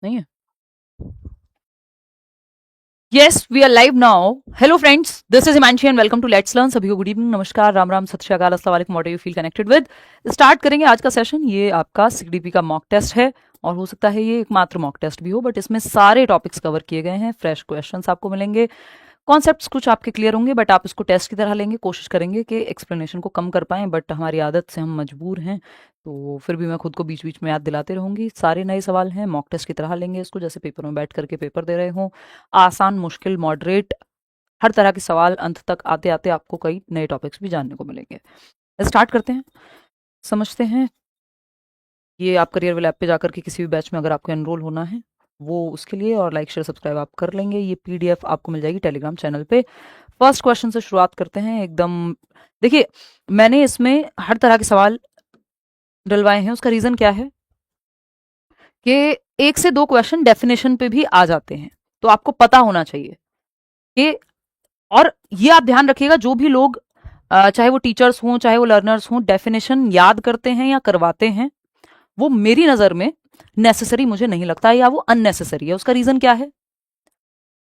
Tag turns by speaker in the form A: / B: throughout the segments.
A: नहीं है? Yes, we are live now. Hello friends, this is Himanshi and welcome to Let's Learn. सभी को good evening, नमस्कार, राम राम, सत श्री अकाल, अस्सलाम वालेकुम, what do you feel connected with. Start करेंगे आज का सेशन। ये आपका सीडीपी का मॉक टेस्ट है और हो सकता है ये एकमात्र मॉक टेस्ट भी हो, बट इसमें सारे टॉपिक्स कवर किए गए हैं, फ्रेश क्वेश्चंस आपको मिलेंगे, कॉन्सेप्ट्स कुछ आपके क्लियर होंगे, बट आप इसको टेस्ट की तरह लेंगे। कोशिश करेंगे कि एक्सप्लेनेशन को कम कर पाएं, बट हमारी आदत से हम मजबूर हैं, तो फिर भी मैं खुद को बीच बीच में याद दिलाते रहूंगी। सारे नए सवाल हैं, मॉक टेस्ट की तरह लेंगे इसको, जैसे पेपर में बैठ करके पेपर दे रहे हों। आसान, मुश्किल, मॉडरेट, हर तरह के सवाल, अंत तक आते आते आपको कई नए टॉपिक्स भी जानने को मिलेंगे। स्टार्ट करते हैं, समझते हैं। ये आप करियर विल ऐप पे जाकर के किसी भी बैच में अगर आपको एनरोल होना है वो उसके लिए, और लाइक शेयर सब्सक्राइब आप कर लेंगे। ये पीडीएफ आपको मिल जाएगी टेलीग्राम चैनल पे। फर्स्ट क्वेश्चन से शुरुआत करते हैं एकदम। देखिए, मैंने इसमें हर तरह के सवाल डलवाए हैं। उसका रीजन क्या है कि 1 से 2 क्वेश्चन डेफिनेशन पे भी आ जाते हैं, तो आपको पता होना चाहिए कि, और ये आप ध्यान रखिएगा, जो भी लोग चाहे वो टीचर्स हों चाहे वो लर्नर्स हों, डेफिनेशन याद करते हैं या करवाते हैं, वो मेरी नजर में नेसेसरी मुझे नहीं लगता, या वो अननेसेसरी है। उसका रीजन क्या है?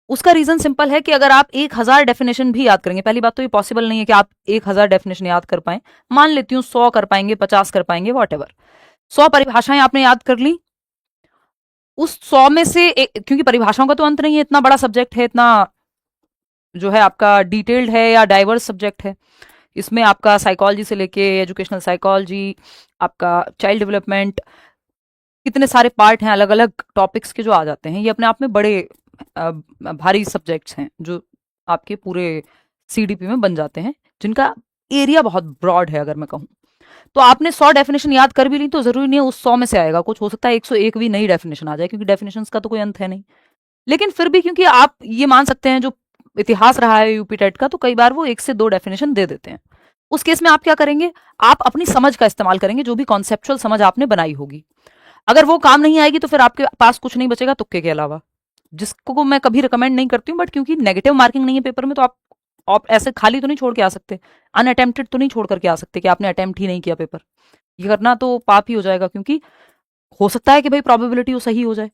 A: उसका रीजन सिंपल है कि अगर आप 1000 डेफिनेशन भी याद करेंगे, पहली बात तो ये पॉसिबल नहीं है कि आप 1000 डेफिनेशन याद कर पाए, मान लेती हूं 100 कर पाएंगे, 50 कर पाएंगे, वॉट एवर, 100 परिभाषाएं आपने याद कर ली। उस 100 में से क्योंकि परिभाषाओं का तो अंत नहीं है, इतना बड़ा सब्जेक्ट है, इतना जो है आपका डिटेल्ड है या डाइवर्स सब्जेक्ट है। इसमें आपका साइकोलॉजी से लेके एजुकेशनल साइकोलॉजी, आपका चाइल्ड डेवलपमेंट, कितने सारे पार्ट हैं अलग अलग टॉपिक्स के जो आ जाते हैं। ये अपने आप में बड़े भारी सब्जेक्ट्स हैं जो आपके पूरे सीडीपी में बन जाते हैं, जिनका एरिया बहुत ब्रॉड है। अगर मैं कहूँ तो आपने 100 डेफिनेशन याद कर भी ली तो जरूरी नहीं है उस 100 में से आएगा, कुछ हो सकता है 101 भी नई डेफिनेशन आ जाए, क्योंकि डेफिनेशन का तो कोई अंत है नहीं। लेकिन फिर भी क्योंकि आप ये मान सकते हैं, जो इतिहास रहा है यूपी टेट का, तो कई बार वो 1 से 2 डेफिनेशन दे देते हैं। उस केस में आप क्या करेंगे, आप अपनी समझ का इस्तेमाल करेंगे, जो भी कॉन्सेप्चुअल समझ आपने बनाई होगी। अगर वो काम नहीं आएगी तो फिर आपके पास कुछ नहीं बचेगा तुक्के के अलावा, जिसको मैं कभी रिकमेंड नहीं करती हूँ, बट क्योंकि नेगेटिव मार्किंग नहीं है पेपर में, तो आप ऐसे खाली तो नहीं छोड़ के आ सकते, अनअटेम्प्टेड तो नहीं छोड़ करके आ सकते कि आपने अटेम्प्ट ही नहीं किया पेपर। ये करना तो पाप ही हो जाएगा, क्योंकि हो सकता है कि भाई प्रोबेबिलिटी वो सही हो जाए,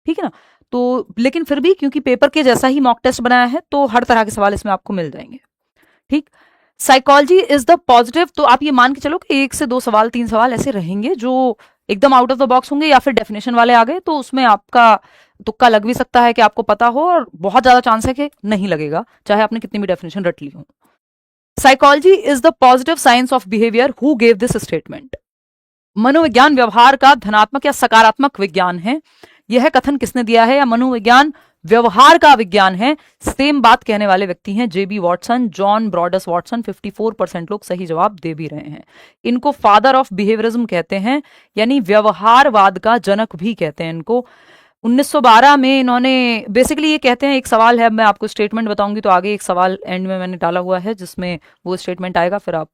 A: ठीक है ना। तो लेकिन फिर भी क्योंकि पेपर के जैसा ही मॉक टेस्ट बनाया है, तो हर तरह के सवाल इसमें आपको मिल जाएंगे, ठीक। साइकोलॉजी इज द पॉजिटिव, तो आप ये मान के चलो कि 1 से 2 सवाल 3 सवाल ऐसे रहेंगे जो एकदम आउट ऑफ द बॉक्स होंगे, या फिर डेफिनेशन वाले आ गए तो उसमें आपका तुक्का लग भी सकता है कि आपको पता हो, और बहुत ज्यादा चांस है कि नहीं लगेगा, चाहे आपने कितनी भी डेफिनेशन रट ली हो। Psychology is the positive science of behaviour, who gave this statement. मनोविज्ञान व्यवहार का धनात्मक या सकारात्मक विज्ञान है, यह कथन किसने दिया है? या मनोविज्ञान व्यवहार का विज्ञान है, सेम बात कहने वाले व्यक्ति हैं जेबी वॉटसन, जॉन ब्रॉडस वॉटसन। 54% लोग सही जवाब दे भी रहे हैं। इनको फादर ऑफ बिहेवियरिज्म कहते हैं, यानी व्यवहारवाद का जनक भी कहते हैं इनको। 1912 में इन्होंने, बेसिकली ये कहते हैं, एक सवाल है, मैं आपको स्टेटमेंट बताऊंगी तो आगे एक सवाल एंड में मैंने डाला हुआ है जिसमें वो स्टेटमेंट आएगा, फिर आप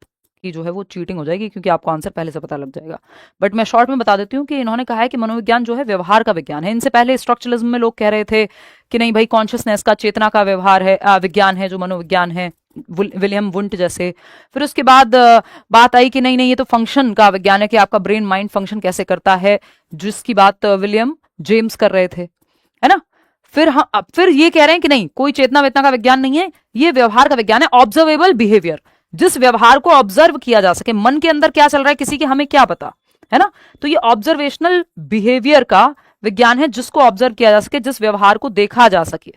A: की जो है वो चीटिंग हो जाएगी, क्योंकि आपको आंसर पहले से पता लग जाएगा। बट मैं शॉर्ट में बता देती हूँ कि इन्होंने कहा है कि मनोविज्ञान जो है व्यवहार का विज्ञान है। इनसे पहले स्ट्रक्चरलिज्म में लोग कह रहे थे कि नहीं भाई, कॉन्शियसनेस का, चेतना का व्यवहार है, विज्ञान है जो मनोविज्ञान है, विलियम वुंट जैसे। फिर उसके बाद बात आई कि नहीं नहीं, ये तो फंक्शन का विज्ञान है, कि आपका ब्रेन माइंड फंक्शन कैसे करता है, जिसकी बात विलियम जेम्स कर रहे थे, है ना। फिर ये कह रहे हैं कि नहीं, कोई चेतना वेतना का विज्ञान नहीं है, ये व्यवहार का विज्ञान है, ऑब्जर्वेबल बिहेवियर, जिस व्यवहार को ऑब्जर्व किया जा सके, मन के अंदर क्या चल रहा है किसी के, हमें क्या पता, है ना। तो ये ऑब्जर्वेशनल बिहेवियर का विज्ञान है, जिसको ऑब्जर्व किया जा सके, जिस व्यवहार को देखा जा सके,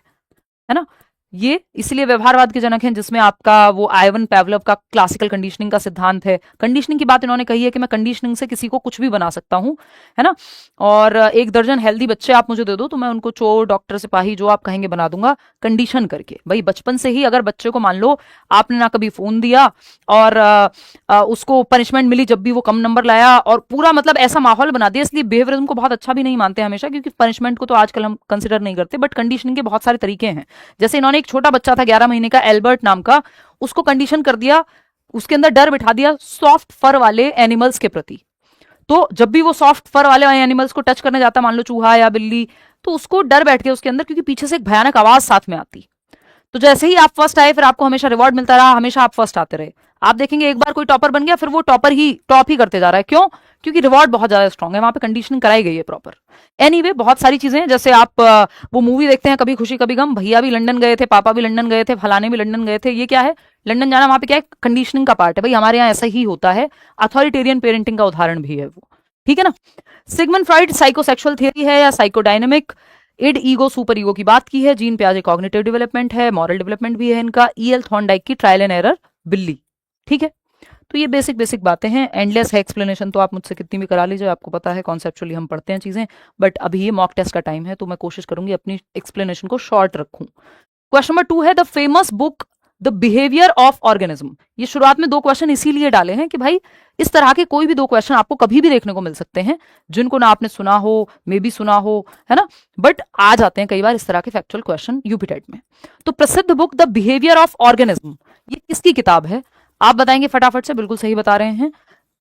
A: है ना। ये इसलिए व्यवहारवाद के जनक हैं, जिसमें आपका वो आइवन पेवलोव का क्लासिकल कंडीशनिंग का सिद्धांत है। कंडीशनिंग की बात इन्होंने कही है कि मैं कंडीशनिंग से किसी को कुछ भी बना सकता हूं, है ना। और 1 दर्जन हेल्दी बच्चे आप मुझे दे दो तो मैं उनको चोर, डॉक्टर, सिपाही, जो आप कहेंगे बना दूंगा, कंडीशन करके। भाई बचपन से ही अगर बच्चे को, मान लो आपने ना कभी फोन दिया और उसको पनिशमेंट मिली जब भी वो कम नंबर लाया, और पूरा मतलब ऐसा माहौल बना दिया, इसलिए बिहेवियरिज्म को बहुत अच्छा भी नहीं मानते हमेशा, क्योंकि पनिशमेंट को तो आजकल हम कंसिडर नहीं करते, बट कंडीशनिंग के बहुत सारे तरीके हैं। जैसे इन्होंने, एक छोटा बच्चा था 11 महीने का, एल्बर्ट नाम का, उसको कंडीशन कर दिया, उसके अंदर डर बिठा दिया सॉफ्ट फर वाले एनिमल्स के प्रति। तो जब भी वो सॉफ्ट फर वाले एनिमल्स को टच करने जाता, मान लो चूहा या बिल्ली, तो उसको डर बैठ गया उसके अंदर, क्योंकि पीछे से एक भयानक आवाज साथ में आती। तो जैसे ही आप फर्स्ट आए फिर आपको हमेशा रिवॉर्ड मिलता रहा, हमेशा आप फर्स्ट आते रहे। आप देखेंगे एक बार कोई टॉपर बन गया फिर वो टॉप ही करते जा रहा है। क्यों? क्योंकि रिवॉर्ड बहुत ज्यादा स्ट्रांग है, वहां पे कंडीशनिंग कराई गई है प्रॉपर। एनीवे बहुत सारी चीजें हैं, जैसे आप वो मूवी देखते हैं कभी खुशी कभी गम, भैया भी लंदन गए थे, पापा भी लंदन गए थे, फलाने भी लंदन गए थे। ये क्या है? लंदन जाना वहां पे क्या है? कंडीशनिंग का पार्ट है भाई, हमारे यहाँ ऐसा ही होता है। अथॉरिटेरियन पेरेंटिंग का उदाहरण भी है वो, ठीक है ना। सिगमंड फ्रॉइड साइकोसेक्सुअल थियरी है या psychodynamic. End ego super ego की बात की है। जीन प्याजे कॉग्निटिव डेवलपमेंट है, मॉरल डेवलपमेंट भी है इनका। ईएल थॉर्नडाइक की ट्रायल एंड एरर बिल्ली, ठीक है। तो ये बेसिक बेसिक बातें हैं, एंडलेस है एक्सप्लेनेशन, तो आप मुझसे कितनी भी करा लीजिए, आपको पता है कॉन्सेप्चुअली हम पढ़ते हैं चीजें। बट अभी ये मॉक टेस्ट का टाइम है तो मैं कोशिश करूंगी अपनी एक्सप्लेनेशन को शॉर्ट रखूं। क्वेश्चन नंबर 2 है the famous book the behaviour of organism. ये शुरुआत में 2 क्वेश्चन इसीलिए डाले हैं कि भाई इस तरह के कोई भी 2 क्वेश्चन आपको कभी भी देखने को मिल सकते हैं जिनको ना आपने सुना हो, मे बी सुना हो, है ना, बट आ जाते हैं कई बार इस तरह के फैक्चुअल क्वेश्चन यूपी टेट में। तो प्रसिद्ध book the behaviour of organism, ये किसकी किताब है? आप बताएंगे फटाफट से, बिल्कुल सही बता रहे हैं,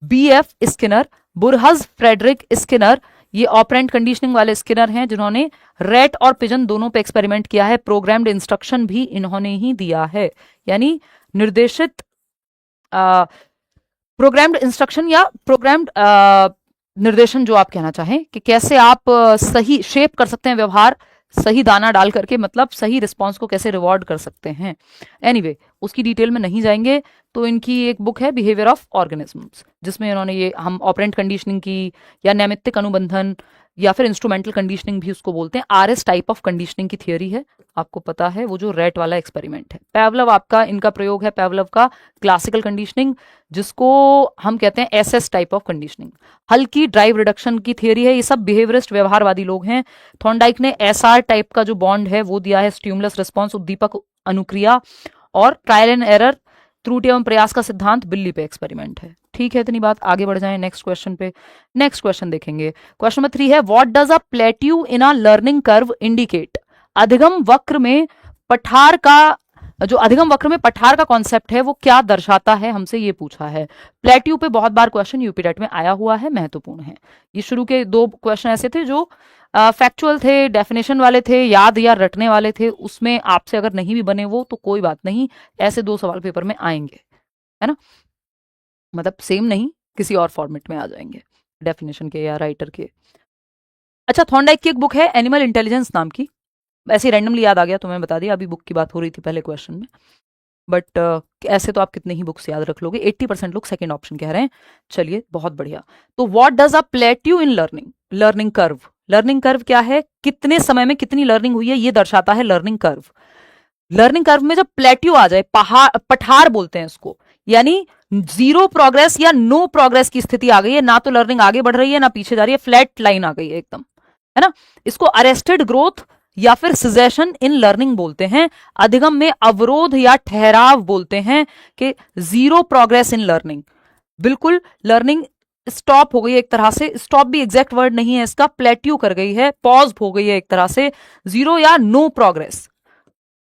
A: BF स्किनर, बुरहज फ्रेडरिक स्किनर। ये ऑपरेंट कंडीशनिंग वाले स्किनर हैं जिन्होंने रेट और पिजन दोनों पे एक्सपेरिमेंट किया है। प्रोग्राम्ड इंस्ट्रक्शन भी इन्होंने ही दिया है, यानी निर्देशित प्रोग्राम्ड इंस्ट्रक्शन या प्रोग्राम्ड निर्देशन जो आप कहना चाहें कि कैसे आप सही शेप कर सकते हैं व्यवहार, सही दाना डाल करके, मतलब सही रिस्पॉन्स को कैसे रिवॉर्ड कर सकते हैं। एनीवे उसकी डिटेल में नहीं जाएंगे। तो इनकी एक बुक है बिहेवियर ऑफ ऑर्गेनिजम्स, जिसमें इन्होंने ये हम ऑपरेंट कंडीशनिंग की या नैमित्तिक अनुबंधन या फिर इंस्ट्रूमेंटल कंडीशनिंग भी उसको बोलते हैं, RS टाइप ऑफ कंडीशनिंग की थियोरी है। आपको पता है वो जो रेट वाला एक्सपेरिमेंट है। पैवलव आपका इनका प्रयोग है, पैवलव का क्लासिकल कंडीशनिंग, जिसको हम कहते हैं SS टाइप ऑफ कंडीशनिंग। हल्की ड्राइव रिडक्शन की थियोरी है। ये सब बिहेवियरिस्ट व्यवहारवादी लोग हैं। थॉर्नडाइक ने SR टाइप का जो बॉन्ड है वो दिया है, स्टिमुलस रिस्पॉन्स उद्दीपक अनुक्रिया। और ट्रायल एंड एरर त्रुटि एवं प्रयास का सिद्धांत बिल्ली पे एक्सपेरिमेंट है। ठीक है, इतनी बात, आगे बढ़ जाएं नेक्स्ट क्वेश्चन पे। नेक्स्ट क्वेश्चन देखेंगे, क्वेश्चन नंबर 3 है what does a plateau in a learning curve indicate. अधिगम वक्र में पठार का, जो अधिगम वक्र में पठार का कॉन्सेप्ट है वो क्या दर्शाता है, हमसे ये पूछा है। प्लेट्यू पे बहुत बार क्वेश्चन यूपी टेट में आया हुआ है, महत्वपूर्ण है। ये शुरू के 2 क्वेश्चन ऐसे थे जो फैक्चुअल थे, डेफिनेशन वाले थे, याद या रटने वाले थे। उसमें आपसे अगर नहीं भी बने वो तो कोई बात नहीं, ऐसे 2 सवाल पेपर में आएंगे, है ना, मतलब सेम नहीं, किसी और फॉर्मेट में आ जाएंगे, डेफिनेशन के या राइटर के। अच्छा, थॉर्नडाइक की एक बुक है एनिमल इंटेलिजेंस नाम की, ऐसे रैंडमली याद आ गया तो मैं बता दिया, अभी बुक की बात हो रही थी पहले क्वेश्चन में। बट ऐसे तो आप कितने ही बुक्स याद रख लोगे, 80% लोग सेकंड ऑप्शन कह रहे हैं। चलिए बहुत बढ़िया। तो what does a plateau in learning, learning curve. Learning curve क्या है? कितने समय में कितनी लर्निंग हुई है ये दर्शाता है लर्निंग कर्व। लर्निंग कर्व में जब प्लेट्यू आ जाए, पठार बोलते हैं इसको, यानी 0 प्रोग्रेस या नो प्रोग्रेस की स्थिति आ गई है, ना तो लर्निंग आगे बढ़ रही है ना पीछे जा रही है, फ्लैट लाइन आ गई है एकदम, है ना, इसको अरेस्टेड ग्रोथ या फिर सिजेशन इन लर्निंग बोलते हैं। अधिगम में अवरोध या ठहराव बोलते हैं कि 0 प्रोग्रेस इन लर्निंग, बिल्कुल लर्निंग स्टॉप हो गई है एक तरह से। स्टॉप भी एग्जैक्ट वर्ड नहीं है इसका, प्लेट्यू कर गई है, पॉज हो गई है एक तरह से। 0 या नो प्रोग्रेस,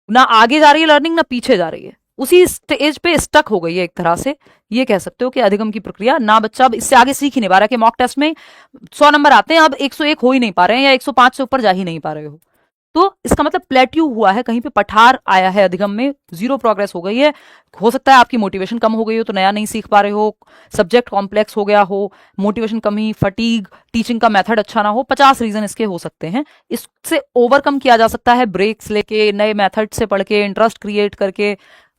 A: ना आगे जा रही है लर्निंग ना पीछे जा रही है, उसी स्टेज पे स्टक हो गई है एक तरह से। ये कह सकते हो कि अधिगम की प्रक्रिया, ना बच्चा अब इससे आगे सीख ही नहीं पा रहा, कि मॉक टेस्ट में 100 नंबर आते हैं, अब 101 हो ही नहीं पा रहे हैं या 105 से ऊपर जा ही नहीं पा रहे हो, तो इसका मतलब प्लेट्यू हुआ है, कहीं पे पठार आया है अधिगम में, 0 प्रोग्रेस हो गई है। हो सकता है आपकी मोटिवेशन कम हो गई हो तो नया नहीं सीख पा रहे हो, सब्जेक्ट कॉम्प्लेक्स हो गया हो, मोटिवेशन कमी, फटीग, टीचिंग का मेथड अच्छा ना हो, 50 रीजन इसके हो सकते हैं। इससे ओवरकम किया जा सकता है ब्रेक्स लेके, नए मेथड से पढ़ के, इंटरेस्ट क्रिएट करके,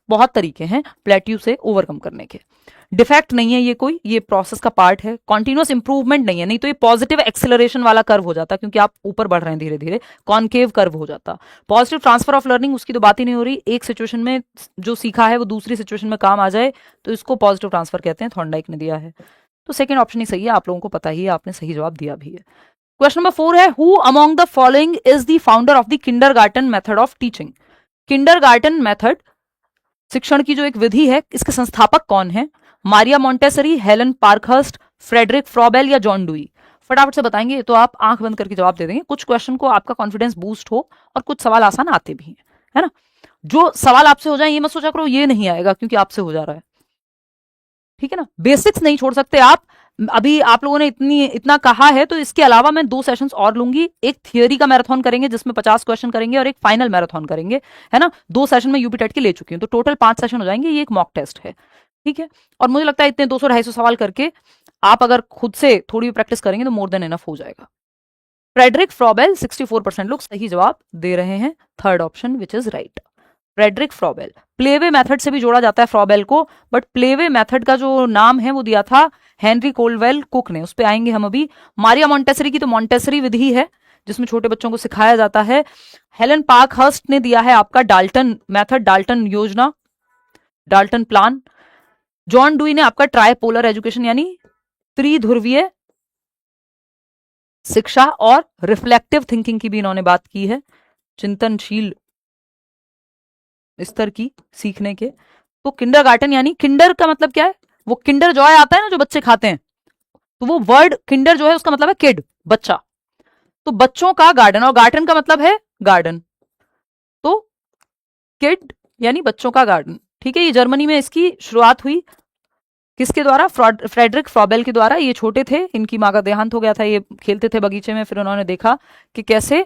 A: बहुत तरीके हैं प्लेट्यू से ओवरकम करने के। डिफेक्ट नहीं है ये कोई, ये प्रोसेस का पार्ट है। कॉन्टिन्यूअस इंप्रूवमेंट नहीं है, नहीं तो ये पॉजिटिव एक्सेलरेशन वाला कर्व हो जाता, क्योंकि आप ऊपर बढ़ रहे हैं धीरे धीरे, कॉन्केव कर्व हो जाता। पॉजिटिव ट्रांसफर ऑफ लर्निंग, उसकी तो बात ही नहीं हो रही। एक सिचुएशन में जो सीखा है वो दूसरी सिचुएशन में काम आ जाए तो इसको पॉजिटिव ट्रांसफर कहते हैं, थॉर्नडाइक ने दिया है। तो सेकेंड ऑप्शन ही सही है, आप लोगों को पता ही है, आपने सही जवाब दिया भी है। क्वेश्चन नंबर 4 है who among the following is the founder of the kindergarten method of teaching. Kindergarten method, शिक्षण की जो एक विधि है, इसके संस्थापक कौन है? Maria Montessori, Helen Parkhurst, Friedrich Froebel या जॉन डुई? फटाफट से बताएंगे, तो आप आंख बंद करके जवाब दे देंगे। कुछ क्वेश्चन को आपका कॉन्फिडेंस बूस्ट हो और कुछ सवाल आसान आते भी हैं, है ना। जो सवाल आपसे हो जाए ये मत सोचा करो ये नहीं आएगा क्योंकि आपसे हो जा रहा है, ठीक है ना। बेसिक्स नहीं छोड़ सकते आप, अभी आप लोगों ने इतना कहा है तो इसके अलावा मैं 2 सेशंस और लूंगी। एक थियोरी का मैराथन करेंगे जिसमें 50 क्वेश्चन करेंगे और एक फाइनल मैराथन करेंगे, है ना। 2 सेशन में यूपी टेट के ले चुकी हूँ, तो टोटल 5 सेशन हो जाएंगे। ये एक मॉक टेस्ट है, ठीक है। और मुझे लगता है इतने 200-250 सवाल करके आप अगर खुद से थोड़ी भी प्रैक्टिस करेंगे तो मोर देन इनफ हो जाएगा। फ्रेडरिक फ्रॉबेल 64% लोग सही जवाब दे रहे हैं, third option which is right. Friedrich Froebel, play way method से भी जोड़ा जाता है फ्रॉबेल को, बट प्लेवे मेथड का जो नाम है वो दिया था हेनरी कोलवेल कुक ने, उस पर आएंगे हम अभी। मारिया मॉन्टेसरी की तो मॉन्टेसरी विधि है जिसमें छोटे बच्चों को सिखाया जाता है। हेलन पार्कहर्स्ट ने दिया है आपका डाल्टन मेथड, डाल्टन योजना, डाल्टन प्लान। जॉन डुई ने आपका ट्राइपोलर एजुकेशन यानी त्रिध्रुवीय शिक्षा और रिफ्लेक्टिव थिंकिंग की भी इन्होंने बात की है, चिंतनशील स्तर की सीखने के। तो किंडरगार्टन यानी किंडर का मतलब क्या है, वो किंडर जॉय आता है ना जो बच्चे खाते हैं, तो वो वर्ड किंडर जो है उसका मतलब है किड, बच्चा। तो बच्चों का गार्डन, और गार्डन का मतलब है गार्डन, तो किड यानी बच्चों का गार्डन, ठीक है। ये जर्मनी में इसकी शुरुआत हुई, किसके द्वारा, फ्रेडरिक फ्रॉबेल के द्वारा। ये छोटे थे, इनकी माँ का देहांत हो गया था, ये खेलते थे बगीचे में, फिर उन्होंने देखा कि कैसे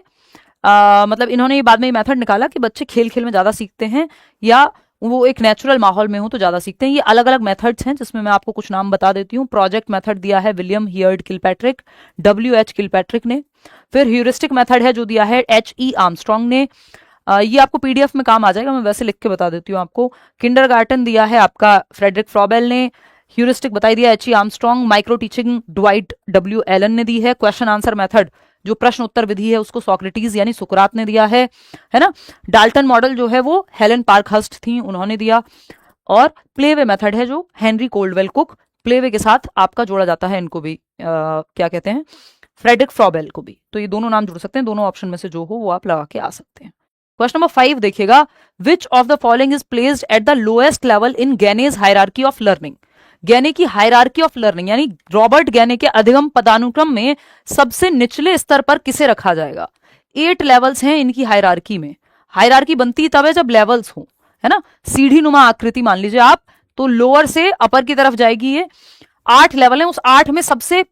A: मतलब इन्होंने ये बाद में ये मेथड निकाला कि बच्चे खेल खेल में ज्यादा सीखते हैं या वो एक नेचुरल माहौल में हो तो ज्यादा सीखते हैं। ये अलग अलग मेथड्स हैं जिसमें मैं आपको कुछ नाम बता देती हूँ। प्रोजेक्ट मेथड दिया है William heard Kilpatrick, WH Kilpatrick ने। फिर ह्यूरिस्टिक मेथड है जो दिया है HE आर्मस्ट्रॉन्ग ने। ये आपको PDF में काम आ जाएगा, मैं वैसे लिख के बता देती हूँ आपको। किंडरगार्टन दिया है आपका फ्रेडरिक फ्रॉबेल ने, ह्यूरिस्टिक बताई दिया HE Armstrong. Micro teaching Dwight W Allen ने दी है। क्वेश्चन आंसर मेथड जो प्रश्न उत्तर विधि है उसको सोक्रेटिस यानी सुकरात ने दिया है ना। डाल्टन मॉडल जो है वो हेलन पार्कहर्स्ट थी, उन्होंने दिया। और प्लेवे मेथड है जो हेनरी कोल्डवेल कुक, प्लेवे के साथ आपका जोड़ा जाता है इनको भी, क्या कहते हैं, फ्रेडरिक फ्रॉबेल को भी। तो ये दोनों नाम जुड़ सकते हैं, दोनों ऑप्शन में से जो हो वो आप लगा के आ सकते हैं। क्वेश्चन नंबर 5 देखिएगा, which of the following is placed at the lowest level in Gagne's hierarchy of learning. Gagne की हायरार्की ऑफ लर्निंग यानी रॉबर्ट गैने के अधिगम पदानुक्रम में सबसे निचले स्तर पर किसे रखा जाएगा। 8 लेवल्स हैं इनकी हायरार्की में। हायरार्की बनती तब है जब लेवल्स हो, है ना। सीढ़ी नुमा आकृति मान लीजिए आप, तो लोअर से अपर की तरफ जाएगी ये। 8 लेवल है, उस 8 में सबसे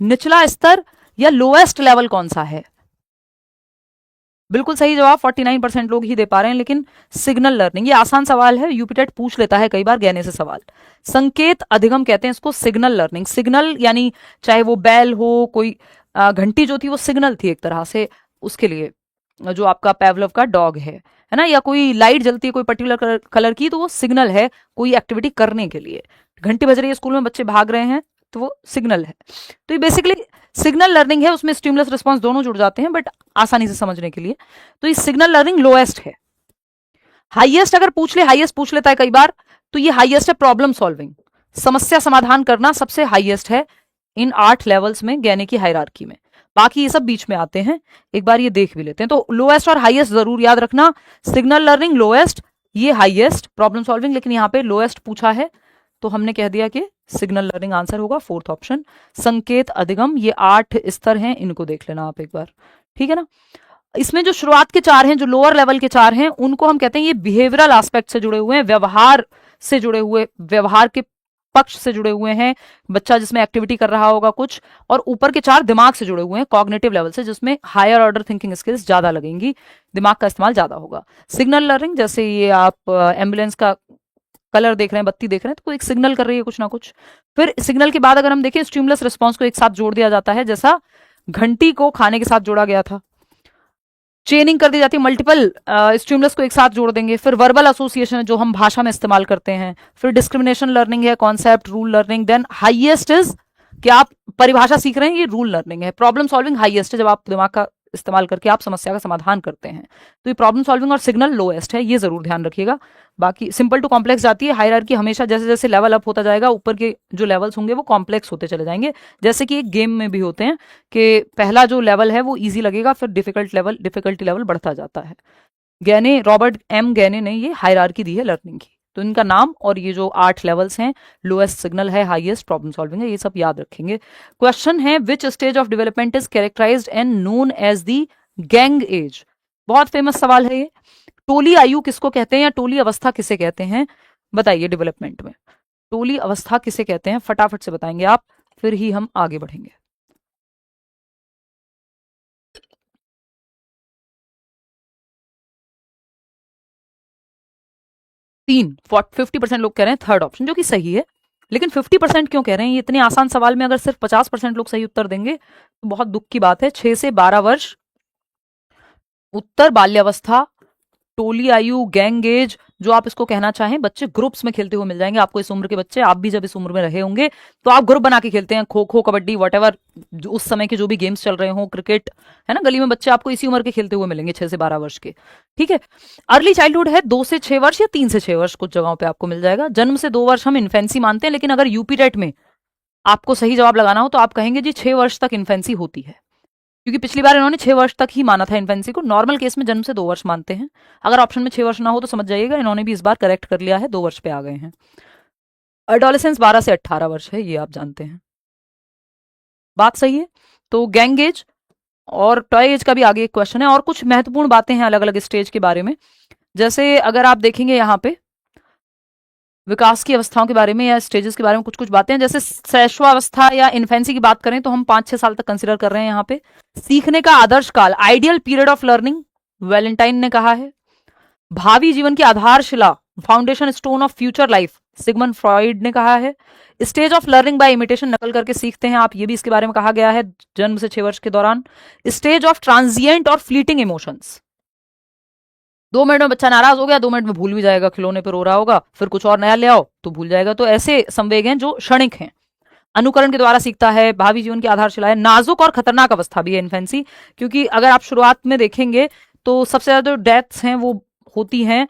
A: निचला स्तर या लोएस्ट लेवल कौन सा है। बिल्कुल सही जवाब 49% लोग ही दे पा रहे हैं, लेकिन सिग्नल लर्निंग, ये आसान सवाल है, यूपीटेट पूछ लेता है कई बार गहने से सवाल। संकेत अधिगम कहते हैं इसको, सिग्नल लर्निंग। सिग्नल यानी चाहे वो बैल हो, कोई घंटी जो थी वो सिग्नल थी एक तरह से उसके लिए, जो आपका पेवलव का डॉग है ना। या कोई लाइट जलती है कोई पर्टिकुलर कलर की, तो वो सिग्नल है कोई एक्टिविटी करने के लिए। घंटी बज रही है स्कूल में, बच्चे भाग रहे हैं, तो वो सिग्नल है। तो ये बेसिकली सिग्नल लर्निंग है, उसमें स्टिमुलस रिस्पॉन्स दोनों जुड़ जाते हैं, बट आसानी से समझने के लिए। तो ये सिग्नल लर्निंग लोएस्ट है। हाईएस्ट अगर पूछ ले, हाईएस्ट पूछ लेता है कई बार, तो ये हाईएस्ट है प्रॉब्लम सॉल्विंग, समस्या समाधान करना सबसे हाईएस्ट है इन 8 लेवल्स में गैने की हायरार्की में। बाकी ये सब बीच में आते हैं, एक बार ये देख भी लेते हैं। तो लोएस्ट और हाईएस्ट जरूर याद रखना, सिग्नल लर्निंग लोएस्ट, ये हाईएस्ट प्रॉब्लम सॉल्विंग, लेकिन यहाँ पे लोएस्ट पूछा है तो हमने कह दिया कि सिग्नल लर्निंग आंसर होगा, 4th ऑप्शन। संकेत अधिगम, ये 8 स्तर हैं, इनको देख लेना आप एक बार, ठीक है ना। इसमें जो शुरुआत के 4 हैं, जो लोअर लेवल के 4 हैं, उनको हम कहते हैं ये बिहेवियरल एस्पेक्ट से जुड़े हुए हैं, व्यवहार से जुड़े हुए, व्यवहार के पक्ष से जुड़े हुए हैं, बच्चा जिसमें एक्टिविटी कर रहा होगा कुछ। और ऊपर के 4 दिमाग से जुड़े हुए हैं, कॉग्निटिव लेवल से, जिसमें हायर ऑर्डर थिंकिंग स्किल्स ज्यादा लगेंगी, दिमाग का इस्तेमाल ज्यादा होगा। सिग्नल लर्निंग, जैसे ये आप एम्बुलेंस का कलर देख रहे हैं, बत्ती देख रहे हैं, तो एक सिग्नल कर रही है कुछ ना कुछ। फिर सिग्नल के बाद अगर हम देखें, स्टिमुलस रिस्पॉन्स को एक साथ जोड़ दिया जाता है, जैसा घंटी को खाने के साथ जोड़ा गया था। चेनिंग कर दी जाती है, मल्टीपल स्टिमुलस को एक साथ जोड़ देंगे। फिर वर्बल एसोसिएशन है जो हम भाषा में इस्तेमाल करते हैं। फिर डिस्क्रिमिनेशन लर्निंग है, concept rule learning. Then highest is कि आप परिभाषा सीख रहे हैं, ये रूल लर्निंग है। प्रॉब्लम सॉल्विंग हाईएस्ट है, जब आप दिमाग का इस्तेमाल करके आप समस्या का समाधान करते हैं। तो ये प्रॉब्लम सॉल्विंग और सिग्नल लोएस्ट है, ये जरूर ध्यान रखिएगा। बाकी सिंपल टू कॉम्प्लेक्स जाती है। हायरार्की हमेशा जैसे जैसे लेवल अप होता जाएगा, ऊपर के जो लेवल्स होंगे वो कॉम्प्लेक्स होते चले जाएंगे। जैसे कि एक गेम में भी होते हैं कि पहला जो लेवल है वो इजी लगेगा, फिर डिफिकल्टी लेवल बढ़ता जाता है। गैने, रॉबर्ट M गैने ने ये हायरार्की दी है लर्निंग की। तो इनका नाम और ये जो 8 लेवल्स हैं, लोएस्ट सिग्नल है, हाईएस्ट प्रॉब्लम सॉल्विंग है, ये सब याद रखेंगे। क्वेश्चन है, which stage of development is characterized and known as the gang age. बहुत फेमस सवाल है ये। टोली आयु किसको कहते हैं या टोली अवस्था किसे कहते हैं, बताइए। डेवलपमेंट में टोली अवस्था किसे कहते हैं, फटाफट से बताएंगे आप। फिर ही हम आगे बढ़ेंगे। 50% लोग कह रहे हैं थर्ड ऑप्शन, जो कि सही है। लेकिन 50% क्यों कह रहे हैं? ये इतने आसान सवाल में अगर सिर्फ 50% लोग सही उत्तर देंगे तो बहुत दुख की बात है। 6 से 12 वर्ष, उत्तर बाल्यावस्था, टोली आयु, गैंग एज, जो आप इसको कहना चाहें, बच्चे ग्रुप्स में खेलते हुए मिल जाएंगे आपको। इस उम्र के बच्चे, आप भी जब इस उम्र में रहे होंगे तो आप ग्रुप बना के खेलते हैं, खो खो, कबड्डी, वॉटेवर, उस समय के जो भी गेम्स चल रहे हो, क्रिकेट, है ना, गली में बच्चे आपको इसी उम्र के खेलते हुए मिलेंगे, 6 से 12 वर्ष के। ठीक है। अर्ली चाइल्डहुड है 2 से 6 वर्ष या 3 से 6 वर्ष, कुछ जगहों पर आपको मिल जाएगा। जन्म से 2 वर्ष हम इन्फेंसी मानते हैं, लेकिन अगर यूपी टेट में आपको सही जवाब लगाना हो तो आप कहेंगे जी 6 वर्ष तक इन्फेंसी होती है, क्योंकि पिछली बार इन्होंने 6 वर्ष तक ही माना था इन्फेंसी को। नॉर्मल केस में जन्म से 2 वर्ष मानते हैं। अगर ऑप्शन में 6 वर्ष ना हो तो समझ जाइएगा इन्होंने भी इस बार करेक्ट कर लिया है, 2 वर्ष पे आ गए हैं। एडोलेसेंस 12 से 18 वर्ष है, ये आप जानते हैं। बात सही है। तो गैंग एज और टॉय एज का भी आगे एक क्वेश्चन है, और कुछ महत्वपूर्ण बातें हैं अलग अलग स्टेज के बारे में। जैसे अगर आप देखेंगे यहाँ पे विकास की अवस्थाओं के बारे में या स्टेजेस के बारे में कुछ कुछ बातें हैं। जैसे शैशवावस्था या इन्फेंसी की बात करें तो हम 5-6 साल तक कंसिडर कर रहे हैं यहाँ पे। सीखने का आदर्श काल, ideal period of learning, Valentine ने कहा है। भावी जीवन की आधारशिला, foundation stone of future life, Sigmund Freud ने कहा है। Stage of learning by imitation, नकल करके सीखते हैं आप, ये भी इसके बारे में कहा गया है जन्म से 6 वर्ष के दौरान। स्टेज ऑफ ट्रांजिएंट और फ्लीटिंग इमोशंस, 2 मिनट में बच्चा नाराज हो गया, 2 मिनट में भूल भी जाएगा, खिलौने पे रो रहा होगा, फिर कुछ और नया ले आओ तो भूल जाएगा। तो ऐसे संवेग हैं जो क्षणिक हैं। अनुकरण के द्वारा सीखता है, भावी जीवन की आधारशिला है। नाजुक और खतरनाक अवस्था भी है इन्फेंसी, क्योंकि अगर आप शुरुआत में देखेंगे तो सबसे ज्यादा जो डेथ्स हैं वो होती हैं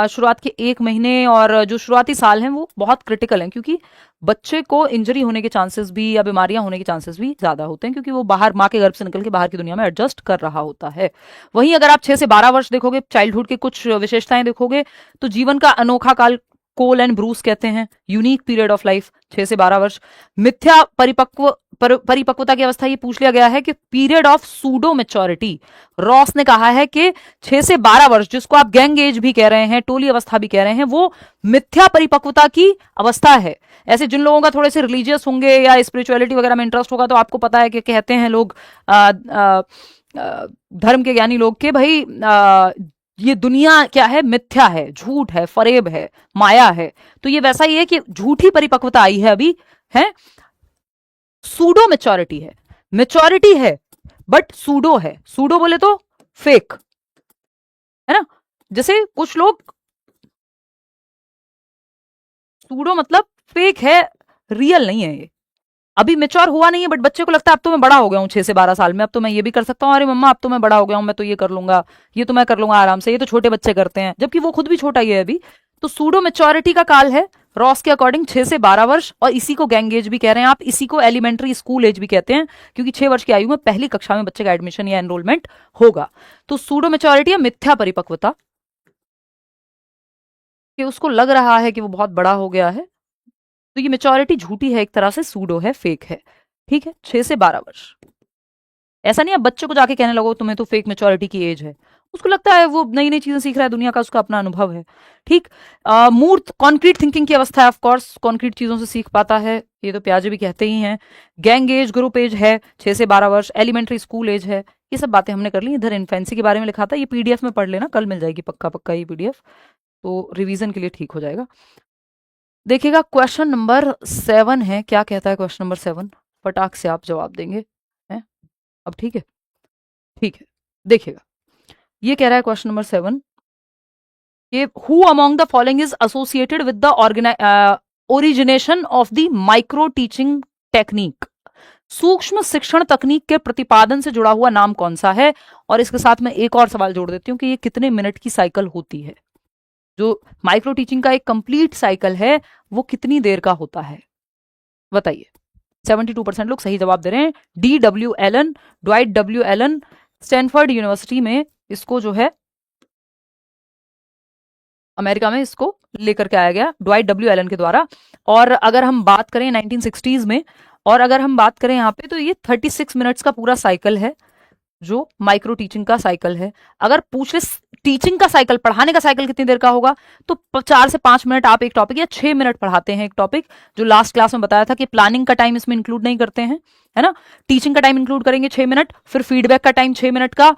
A: शुरुआत के 1 महीने, और जो शुरुआती साल हैं वो बहुत क्रिटिकल हैं, क्योंकि बच्चे को इंजरी होने के चांसेस भी या बीमारियां होने के चांसेस भी ज्यादा होते हैं, क्योंकि वो बाहर माँ के गर्भ से निकल के बाहर की दुनिया में एडजस्ट कर रहा होता है। वहीं अगर आप 6 से 12 वर्ष देखोगे, चाइल्डहुड के कुछ विशेषताएं देखोगे, तो जीवन का अनोखा काल, कोल एंड ब्रूस कहते हैं, यूनिक पीरियड ऑफ लाइफ 6 से 12 वर्ष। मिथ्या परिपक्वता की अवस्था, ये पूछ लिया गया है कि period of pseudo maturity. Ross ने कहा है कि 6 से 12 वर्ष, जिसको आप गैंग एज भी कह रहे हैं, टोली अवस्था भी कह रहे हैं, वो मिथ्या परिपक्वता की अवस्था है। ऐसे जिन लोगों का थोड़े से रिलीजियस होंगे या स्पिरिचुअलिटी वगैरह में इंटरेस्ट होगा तो आपको पता है कि कहते हैं लोग धर्म के ज्ञानी लोग के भाई ये दुनिया क्या है, मिथ्या है, झूठ है, फरेब है, माया है। तो ये वैसा ही है कि झूठी परिपक्वता आई है अभी, है, सूडो मेच्योरिटी है। मेच्योरिटी है बट सूडो है, सूडो बोले तो फेक, है ना। जैसे कुछ लोग, सूडो मतलब फेक है, रियल नहीं है, ये अभी मेच्योर हुआ नहीं है, बट बच्चे को लगता है अब तो मैं बड़ा हो गया हूँ 6 से 12 साल में, अब तो मैं ये भी कर सकता हूँ, अरे मम्मा अब तो मैं बड़ा हो गया हूँ, मैं तो ये कर लूंगा, ये तो मैं कर लूंगा आराम से, ये तो छोटे बच्चे करते हैं, जबकि वो खुद भी छोटा ही है अभी। तो सूडो मेच्योरिटी का काल है रॉस के अकॉर्डिंग 6 से 12 वर्ष, और इसी को गैंग एज भी कह रहे हैं आप, इसी को एलिमेंट्री स्कूल एज भी कहते हैं, क्योंकि 6 वर्ष की आयु में पहली कक्षा में बच्चे का एडमिशन या एनरोलमेंट होगा। तो सूडो मेच्योरिटी या मिथ्या परिपक्वता, कि उसको लग रहा है कि वो बहुत बड़ा हो गया है, तो ये मेच्योरिटी झूठी है एक तरह से, सूडो है, फेक है। ठीक है, 6 से 12 वर्ष। ऐसा नहीं आप बच्चे को जाके कहने लगो तुम्हें तो फेक मेच्योरिटी की एज है, उसको लगता है वो नई नई चीजें सीख रहा है, दुनिया का उसका अपना अनुभव है। ठीक। मूर्त कॉन्क्रीट थिंकिंग की अवस्था है, ऑफ कोर्स कॉन्क्रीट चीजों से सीख पाता है, ये तो प्याजे भी कहते ही हैं। गैंग एज, ग्रुप एज है 6 से 12 वर्ष, एलिमेंट्री स्कूल एज है। ये सब बातें हमने कर ली। इधर इन्फेंसी के बारे में लिखा था, ये पीडीएफ में पढ़ लेना, कल मिल जाएगी पक्का पक्का ये पीडीएफ, तो रिवीजन के लिए ठीक हो जाएगा। देखिएगा क्वेश्चन नंबर 7 है, क्या कहता है क्वेश्चन नंबर 7, फटाक से आप जवाब देंगे, हैं अब? ठीक है, ठीक है। देखिएगा ये कह रहा है क्वेश्चन नंबर 7 कि who among the following is associated with the origination of the micro teaching technique. सूक्ष्म शिक्षण तकनीक के प्रतिपादन से जुड़ा हुआ नाम कौन सा है? और इसके साथ मैं एक और सवाल जोड़ देती हूँ कि ये कितने मिनट की साइकिल होती है? जो माइक्रो टीचिंग का एक कंप्लीट साइकिल है वो कितनी देर का होता है, बताइए। 72% लोग सही जवाब दे रहे हैं। DW Allen, Dwight W Allen, Stanford University में इसको जो है अमेरिका में इसको लेकर के आया गया ड्वाइट W एलन के द्वारा। और अगर हम बात करें 1960s में, और अगर हम बात करें यहाँ पे, तो ये 36 मिनट्स का पूरा साइकिल है जो माइक्रो टीचिंग का साइकिल है। अगर पूछ ले टीचिंग का साइकिल, पढ़ाने का साइकिल कितनी देर का होगा, तो 4 से 5 मिनट आप एक टॉपिक या 6 मिनट पढ़ाते हैं एक टॉपिक, जो लास्ट क्लास में बताया था कि प्लानिंग का टाइम इसमें इंक्लूड नहीं करते हैं, है ना। टीचिंग का टाइम इंक्लूड करेंगे 6 मिनट, फिर फीडबैक का टाइम 6 मिनट का,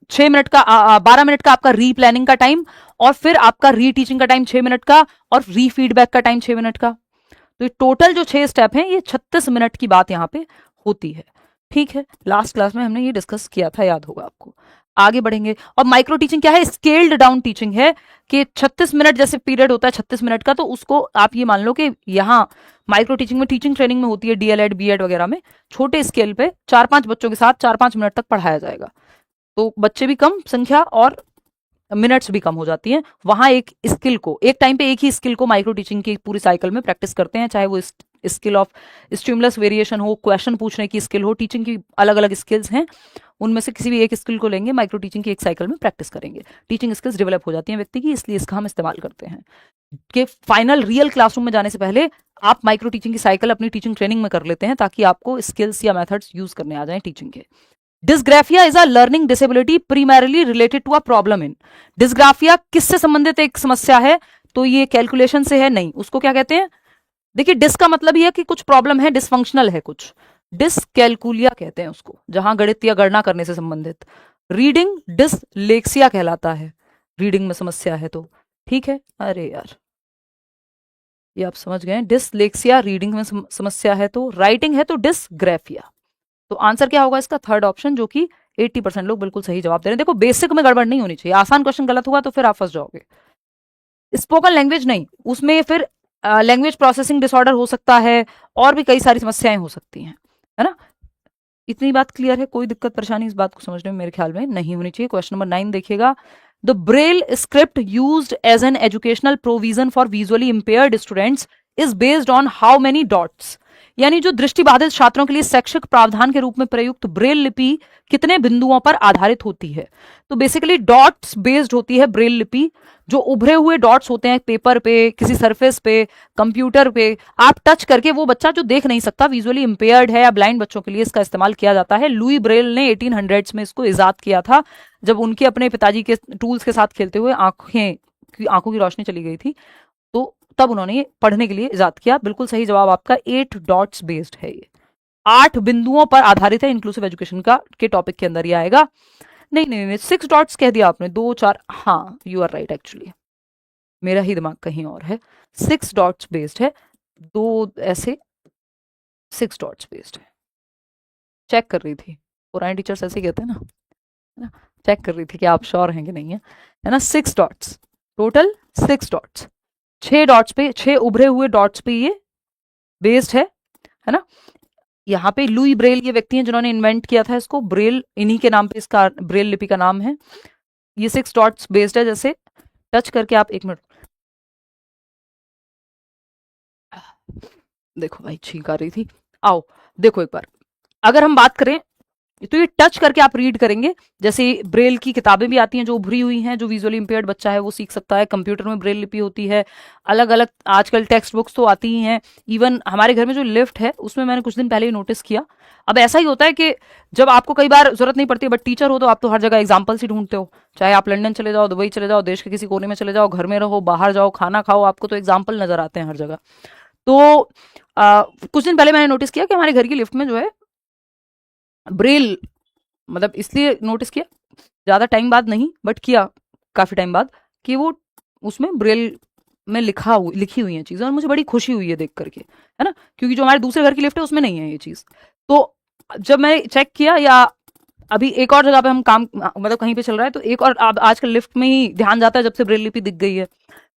A: 6 मिनट का 12 मिनट का आपका री प्लानिंग का टाइम, और फिर आपका री टीचिंग का टाइम 6 मिनट का, और री फीडबैक का टाइम 6 मिनट का। तो ये टोटल जो 6 स्टेप हैं, ये 36 मिनट की बात यहाँ पे होती है। ठीक है, लास्ट क्लास में हमने ये डिस्कस किया था, याद होगा आपको। आगे बढ़ेंगे। और माइक्रो टीचिंग क्या है, स्केल्ड डाउन टीचिंग है, कि 36 मिनट जैसे पीरियड होता है 36 मिनट का, तो उसको आप ये मान लो कि यहाँ माइक्रो टीचिंग में, टीचिंग ट्रेनिंग में होती है डीएलएड बीएड वगैरह में, छोटे स्केल पे 4-5 बच्चों के साथ 4-5 मिनट तक पढ़ाया जाएगा। तो बच्चे भी कम संख्या और मिनट्स भी कम हो जाती हैं। वहां एक स्किल को, एक टाइम पे एक ही स्किल को माइक्रो टीचिंग की पूरी साइकिल में प्रैक्टिस करते हैं, चाहे वो स्किल ऑफ स्टिमुलस वेरिएशन हो, क्वेश्चन पूछने की स्किल हो, टीचिंग की अलग अलग स्किल्स हैं, उनमें से किसी भी एक स्किल को लेंगे, माइक्रो टीचिंग की एक साइकिल में प्रैक्टिस करेंगे, टीचिंग स्किल्स डेवलप हो जाती हैं व्यक्ति की, इसलिए इसका हम इस्तेमाल करते हैं। कि फाइनल रियल क्लासरूम में जाने से पहले आप माइक्रो टीचिंग की साइकिल अपनी टीचिंग ट्रेनिंग में कर लेते हैं, ताकि आपको स्किल्स या मेथड्स यूज करने आ जाएं टीचिंग के। Dysgraphia is a learning disability primarily related to a problem in. Dysgraphia किससे संबंधित एक समस्या है, तो ये कैलकुलेशन से है नहीं, उसको क्या कहते हैं, देखिए डिस का मतलब ये है कि कुछ प्रॉब्लम है, डिसफंक्शनल है कुछ, डिसकैलकुलिया कहते हैं उसको, जहां गणित या गणना करने से संबंधित। रीडिंग डिसलेक्सिया कहलाता है, रीडिंग में समस्या है तो। ठीक है, अरे यार ये आप समझ गए, डिसलेक्सिया रीडिंग में समस्या है तो, राइटिंग है तो डिसग्राफिया। तो आंसर क्या होगा इसका, थर्ड ऑप्शन, जो कि 80% लोग बिल्कुल सही जवाब दे रहे हैं। देखो बेसिक में गड़बड़ नहीं होनी चाहिए, आसान क्वेश्चन गलत हुआ तो फिर आप फंस जाओगे। स्पोकन लैंग्वेज नहीं, उसमें फिर लैंग्वेज प्रोसेसिंग डिसऑर्डर हो सकता है, और भी कई सारी समस्याएं हो सकती हैं, है ना। इतनी बात क्लियर है, कोई दिक्कत परेशानी इस बात को समझने में मेरे ख्याल में नहीं होनी चाहिए। क्वेश्चन नंबर 9 देखिएगा। The braille script used as an educational provision for visually impaired students is based on how many dots. यानी जो दृष्टिबाधित छात्रों के लिए शैक्षिक प्रावधान के रूप में प्रयुक्त ब्रेल लिपि कितने बिंदुओं पर आधारित होती है, तो बेसिकली डॉट्स बेस्ड होती है ब्रेल लिपि। जो उभरे हुए डॉट्स होते हैं पेपर पे, किसी सरफेस पे, कंप्यूटर पे, आप टच करके, वो बच्चा जो देख नहीं सकता, विजुअली इंपेयर्ड है या ब्लाइंड बच्चों के लिए इसका इस्तेमाल किया जाता है। लुई ब्रेल ने 1800s में इसको इजाद किया था, जब उनके अपने पिताजी के टूल्स के साथ खेलते हुए आंखों की रोशनी चली गई थी, तो तब उन्होंने ये पढ़ने के लिए इजाद किया। बिल्कुल सही जवाब आपका 8 डॉट्स बेस्ड है, ये 8 बिंदुओं पर आधारित है, इंक्लूसिव एजुकेशन का के टॉपिक के अंदर ये आएगा। नहीं नहीं नहीं, 6 डॉट्स कह दिया आपने, 2 4, हाँ यू आर राइट, एक्चुअली मेरा ही दिमाग कहीं और है। 6 डॉट्स बेस्ड है, 2 ऐसे 6 डॉट्स बेस्ड है। चेक कर रही थी, पुराने टीचर्स ऐसे कहते हैं ना, है ना, चेक कर रही थी कि आप श्योर हैं कि नहीं है ना। 6 डॉट्स टोटल, 6 डॉट्स, 6 डॉट्स पे, 6 उभरे हुए डॉट्स पे ये बेस्ड है ना। यहाँ पे लुई ब्रेल ये व्यक्ति हैं जिन्होंने इन्वेंट किया था इसको, ब्रेल इन्हीं के नाम पे इसका ब्रेल लिपि का नाम है। ये 6 डॉट्स बेस्ड है, जैसे टच करके आप, 1 मिनट देखो भाई छींक आ रही थी, आओ देखो एक बार, अगर हम बात करें तो ये टच करके आप रीड करेंगे, जैसे ब्रेल की किताबें भी आती हैं जो उभरी हुई हैं, जो विजुअली इंपेयर्ड बच्चा है वो सीख सकता है। कंप्यूटर में ब्रेल लिपि होती है, अलग अलग आजकल टेक्स्ट बुक्स तो आती ही हैं। इवन हमारे घर में जो लिफ्ट है उसमें मैंने कुछ दिन पहले ही नोटिस किया। अब ऐसा ही होता है कि जब आपको कई बार जरूरत नहीं पड़ती, बट टीचर हो तो आप तो हर जगह एग्जाम्पल्स ही ढूंढते हो, चाहे आप लंदन चले जाओ, दुबई चले जाओ, देश के किसी कोने में चले जाओ, घर में रहो, बाहर जाओ, खाना खाओ, आपको तो एग्जाम्पल नजर आते हैं हर जगह। तो कुछ दिन पहले मैंने नोटिस किया कि हमारे घर की लिफ्ट में जो है ब्रेल, मतलब इसलिए नोटिस किया, ज्यादा टाइम बाद नहीं बट किया काफी टाइम बाद, कि वो उसमें ब्रेल में लिखी हुई है चीजें, और मुझे बड़ी खुशी हुई है देख करके, है ना, क्योंकि जो हमारे दूसरे घर की लिफ्ट है उसमें नहीं है ये चीज। तो जब मैंने चेक किया, या अभी एक और जगह पे हम काम, मतलब कहीं पे चल रहा है, तो एक और आजकल लिफ्ट में ही ध्यान जाता है जब से ब्रेल लिपि दिख गई है,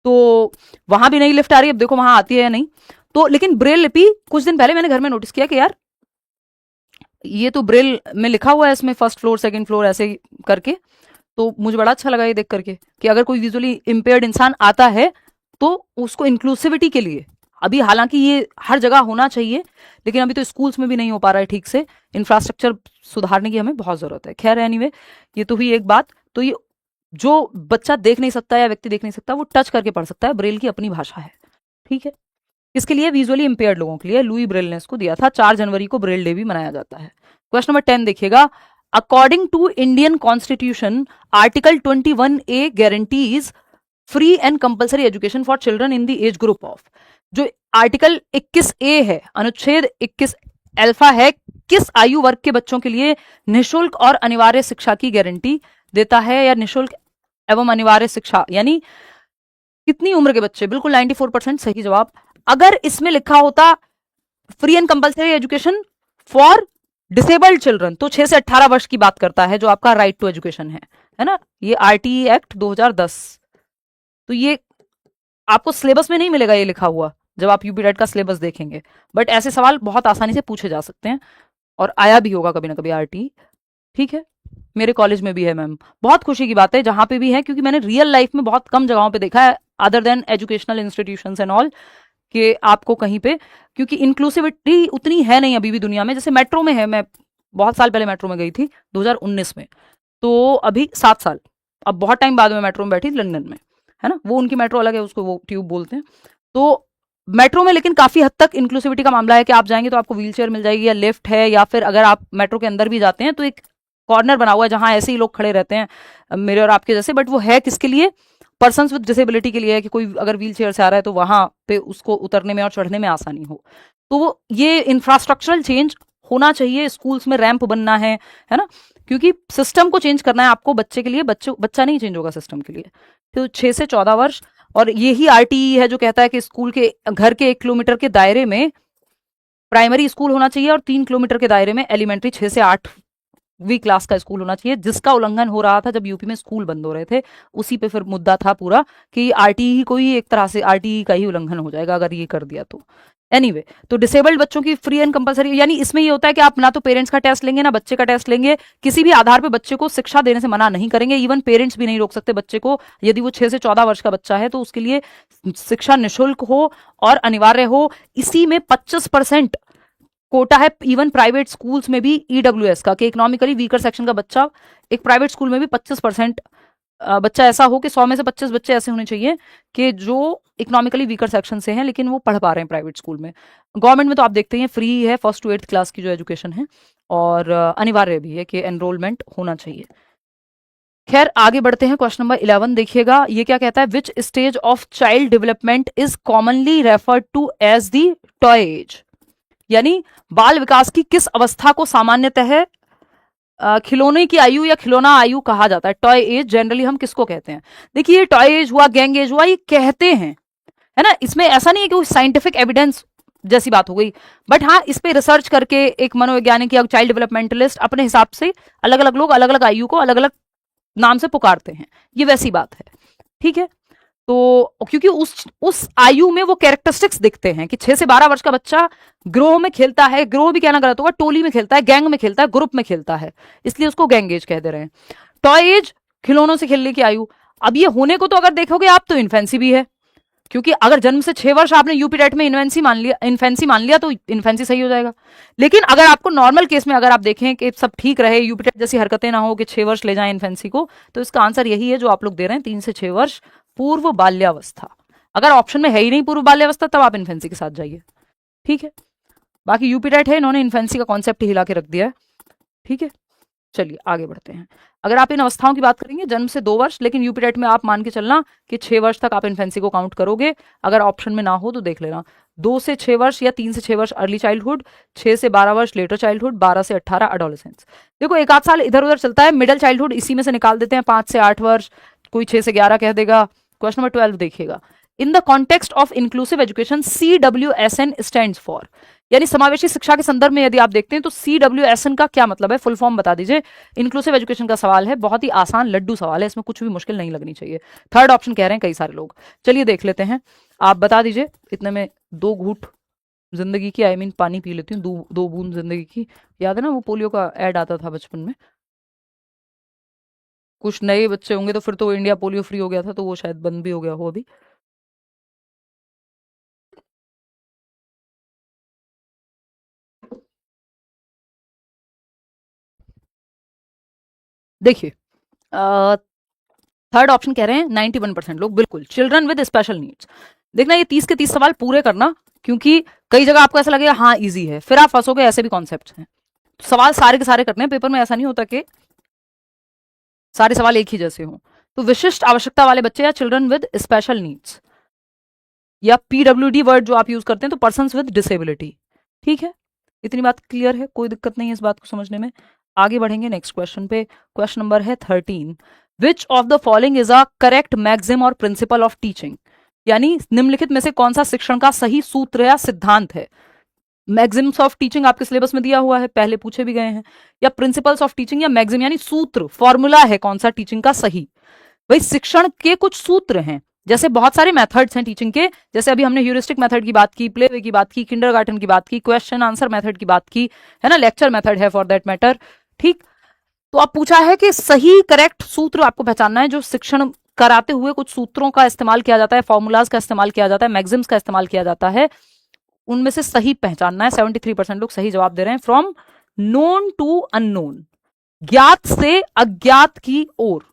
A: तो वहां भी नई लिफ्ट आ रही है, अब देखो वहां आती है या नहीं। तो लेकिन ब्रेल लिपि कुछ दिन पहले मैंने घर में नोटिस किया कि यार ये तो ब्रेल में लिखा हुआ है, इसमें फर्स्ट फ्लोर सेकंड फ्लोर ऐसे करके, तो मुझे बड़ा अच्छा लगा ये देख करके कि अगर कोई विजुअली इंपेयर्ड इंसान आता है तो उसको इंक्लूसिविटी के लिए, अभी हालांकि ये हर जगह होना चाहिए, लेकिन अभी तो स्कूल्स में भी नहीं हो पा रहा है ठीक से, इंफ्रास्ट्रक्चर सुधारने की हमें बहुत जरूरत है। खैर एनीवे, ये तो हुई एक बात। तो ये जो बच्चा देख नहीं सकता या व्यक्ति देख नहीं सकता, वो टच करके पढ़ सकता है, ब्रेल की अपनी भाषा है, ठीक है। इसके लिए विजुअली इंपेयर्ड लोगों के लिए लुई ब्रेल ने इसको दिया था। 4 जनवरी को ब्रेल डे भी मनाया जाता है। क्वेश्चन नंबर 10 देखिएगा। According to Indian constitution article 21A guarantees free and compulsory education for children in the age group of, जो आर्टिकल 21A है, अनुच्छेद 21 अल्फा है, किस आयु वर्ग के बच्चों के लिए निशुल्क और अनिवार्य शिक्षा की गारंटी देता है, या निशुल्क एवं अनिवार्य शिक्षा यानी कितनी उम्र के बच्चे, बिल्कुल 94% सही जवाब। अगर इसमें लिखा होता free and compulsory education for disabled children तो 6 से 18 वर्ष की बात करता है, जो आपका राइट टू एजुकेशन है ना, ये आरटीई एक्ट 2010। तो ये आपको सिलेबस में नहीं मिलेगा ये लिखा हुआ जब आप यूपी टेट का सिलेबस देखेंगे, बट ऐसे सवाल बहुत आसानी से पूछे जा सकते हैं और आया भी होगा कभी ना कभी आरटीई। ठीक है, मेरे कॉलेज में भी है मैम, बहुत खुशी की बात है जहां पे भी है, क्योंकि मैंने रियल लाइफ में बहुत कम जगहों पे देखा है other than educational institutions and all, कि आपको कहीं पे, क्योंकि इंक्लूसिविटी उतनी है नहीं अभी भी दुनिया में, जैसे मेट्रो में है। मैं बहुत साल पहले मेट्रो में गई थी 2019 में, तो अभी 7 साल, अब बहुत टाइम बाद में मेट्रो में बैठी लंदन में, है ना, वो उनकी मेट्रो अलग है, उसको वो ट्यूब बोलते हैं। तो मेट्रो में लेकिन काफी हद तक इंक्लूसिविटी का मामला है कि आप जाएंगे तो आपको व्हील चेयर मिल जाएगी, या लिफ्ट है, या फिर अगर आप मेट्रो के अंदर भी जाते हैं तो एक कॉर्नर बना हुआ है जहां ऐसे ही लोग खड़े रहते हैं मेरे और आपके जैसे, बट वो है किसके लिए, पर्सन्स विद डिसेबिलिटी के लिए है, कि कोई अगर व्हील चेयर से आ रहा है तो वहां पे उसको उतरने में और चढ़ने में आसानी हो। तो वो ये इंफ्रास्ट्रक्चरल चेंज होना चाहिए, स्कूल्स में रैंप बनना है ना, क्योंकि सिस्टम को चेंज करना है आपको बच्चे के लिए, बच्चा नहीं चेंज होगा सिस्टम के लिए। तो 6 से 14 वर्ष, और यही आरटीई है जो कहता है कि स्कूल के घर के 1 किलोमीटर के दायरे में प्राइमरी स्कूल होना चाहिए और 3 किलोमीटर के दायरे में एलिमेंट्री 6 से 8वीं क्लास का स्कूल होना चाहिए, जिसका उल्लंघन हो रहा था जब यूपी में स्कूल बंद हो रहे थे। उसी पे फिर मुद्दा था पूरा कि आरटीई को ही एक तरह से आरटीई का ही उल्लंघन हो जाएगा अगर ये कर दिया तो। एनीवे, तो डिसेबल्ड बच्चों की फ्री एंड कंपलसरी, यानी इसमें ये होता है कि आप ना तो पेरेंट्स का टेस्ट लेंगे ना बच्चे का टेस्ट लेंगे, किसी भी आधार पे बच्चे को शिक्षा देने से मना नहीं करेंगे, इवन पेरेंट्स भी नहीं रोक सकते बच्चे को, यदि वो 6 से 14 वर्ष का बच्चा है तो उसके लिए शिक्षा निःशुल्क हो और अनिवार्य हो। इसी में 25% कोटा है इवन प्राइवेट स्कूल्स में भी ईडब्ल्यूएस का, कि इकोनॉमिकली वीकर सेक्शन का बच्चा एक प्राइवेट स्कूल में भी 25% बच्चा ऐसा हो कि 100 में से 25 बच्चे ऐसे होने चाहिए कि जो इकोनॉमिकली वीकर सेक्शन से हैं लेकिन वो पढ़ पा रहे हैं प्राइवेट स्कूल में। गवर्नमेंट में तो आप देखते हैं फ्री है 1st to 8th क्लास की जो एजुकेशन है, और अनिवार्य भी है कि एनरोलमेंट होना चाहिए। खैर आगे बढ़ते हैं, क्वेश्चन नंबर 11 देखिएगा, ये क्या कहता है, which stage of child development is commonly referred to as the toy age, यानी बाल विकास की किस अवस्था को सामान्यतः खिलौने की आयु या खिलौना आयु कहा जाता है। टॉय एज जनरली हम किसको कहते हैं, देखिए टॉय एज हुआ, गैंग एज हुआ, ये कहते हैं, है ना, इसमें ऐसा नहीं है कि साइंटिफिक एविडेंस जैसी बात हो गई, बट हाँ इस पे रिसर्च करके एक मनोवैज्ञानिक या चाइल्ड डेवलपमेंटलिस्ट अपने हिसाब से अलग अलग लोग अलग अलग आयु को अलग अलग नाम से पुकारते हैं, ये वैसी बात है। ठीक है, तो क्योंकि उस आयु में वो कैरेक्टरिस्टिक्स दिखते हैं कि 6 से 12 वर्ष का बच्चा ग्रोह में खेलता है, ग्रोह भी कहना गलत होगा, टोली में खेलता है, गैंग में खेलता है, ग्रुप में खेलता है, इसलिए उसको गैंग एज कह दे रहे हैं। टॉय एज खिलौनों से खेलने की आयु, अब ये होने को तो अगर देखोगे आप तो इन्फेंसी भी है, क्योंकि अगर जन्म से 6 वर्ष आपने यूपी टेट में इन्फेंसी मान लिया तो इन्फेंसी सही हो जाएगा। लेकिन अगर आपको नॉर्मल केस में अगर आप देखें कि सब ठीक रहे, यूपी टेट जैसी हरकतें ना हो कि 6 वर्ष ले जाएं इन्फेंसी को, तो इसका आंसर यही है जो आप लोग दे रहे हैं, 3 से 6 वर्ष पूर्व बाल्यावस्था। अगर ऑप्शन में है ही नहीं पूर्व बाल्यावस्था तब आप इन्फेंसी के साथ जाइए। ठीक है, बाकी यूपी टेट है, इन्होंने इन्फेंसी का कॉन्सेप्ट हिला के रख दिया है। ठीक है, चलिए आगे बढ़ते हैं। अगर आप इन अवस्थाओं की बात करेंगे, जन्म से 2 वर्ष, लेकिन यूपी टेट में आप मान के चलना कि 6 वर्ष तक आप इन्फेंसी को काउंट करोगे, अगर ऑप्शन में ना हो तो देख लेना। 2 से 6 वर्ष या 3 से 6 वर्ष अर्ली चाइल्डहुड, 6 से 12 वर्ष लेटर चाइल्डहुड, 12 से 18 एडोलेसेंस। देखो एक आध साल इधर उधर चलता है, मिडिल चाइल्डहुड इसी में से निकाल देते हैं, 5 से 8 वर्ष, कोई 6 से 11 कह देगा। क्वेश्चन नंबर 12 देखिएगा, in the context of inclusive education CWSN stands for, यानी समावेशी शिक्षा के संदर्भ में यदि आप देखते हैं तो CWSN का क्या मतलब है, फुल फॉर्म बता दीजिए। इंक्लूसिव एजुकेशन का सवाल है, बहुत ही आसान लड्डू सवाल है, इसमें कुछ भी मुश्किल नहीं लगनी चाहिए। 3rd ऑप्शन कह रहे हैं कई सारे लोग, चलिए देख लेते हैं, आप बता दीजिए। इतने में 2 घूंट जिंदगी की, आई मीन पानी पी लेती हूँ, 2 बूंद जिंदगी की। याद है ना वो पोलियो का एड आता था बचपन में, कुछ नए बच्चे होंगे तो फिर तो इंडिया पोलियो फ्री हो गया था, तो वो शायद बंद भी हो गया हो अभी। देखिए 3rd ऑप्शन कह रहे हैं 91% लोग, बिल्कुल, चिल्ड्रन विद स्पेशल नीड्स। देखना ये 30 के 30 सवाल पूरे करना, क्योंकि कई जगह आपको ऐसा लगेगा हाँ इजी है, फिर आप फंसोगे, ऐसे भी कॉन्सेप्ट हैं। सवाल सारे के सारे करने हैं पेपर में, ऐसा नहीं होता कि सारे सवाल एक ही जैसे हों। तो विशिष्ट आवश्यकता वाले बच्चे या चिल्ड्रन विद स्पेशल नीड्स, या पीडब्ल्यूडी वर्ड जो आप यूज करते हैं तो पर्सन्स विद डिसेबिलिटी। ठीक है, इतनी बात क्लियर है, कोई दिक्कत नहीं है इस बात को समझने में। आगे बढ़ेंगे नेक्स्ट क्वेश्चन पे। क्वेश्चन नंबर है 13, which of the following is a correct maxim और प्रिंसिपल ऑफ टीचिंग, यानी निम्नलिखित में से कौन सा शिक्षण का सही सूत्र या सिद्धांत है। मैक्सिम्स ऑफ टीचिंग आपके सिलेबस में दिया हुआ है, पहले पूछे भी गए हैं, या प्रिंसिपल्स ऑफ टीचिंग, या मैक्सिम यानी सूत्र, फॉर्मूला है कौन सा टीचिंग का सही। भाई शिक्षण के कुछ सूत्र हैं, जैसे बहुत सारे मेथड्स हैं टीचिंग के, जैसे अभी हमने ह्यूरिस्टिक मेथड की बात की, प्लेवे की बात की, किंडरगार्टन की बात की, क्वेश्चन आंसर मेथड की बात की, है ना, लेक्चर मेथड है फॉर दैट मैटर। ठीक, तो आप पूछा है कि सही करेक्ट सूत्र आपको पहचानना है, जो शिक्षण कराते हुए कुछ सूत्रों का इस्तेमाल किया जाता है, फॉर्मूलाज का इस्तेमाल किया जाता है, मैक्सिम्स का इस्तेमाल किया जाता है, उनमें से सही पहचानना है। 73% लोग सही जवाब दे रहे हैं। फ्रॉम नोन टू अननोन, ज्ञात से अज्ञात की ओर।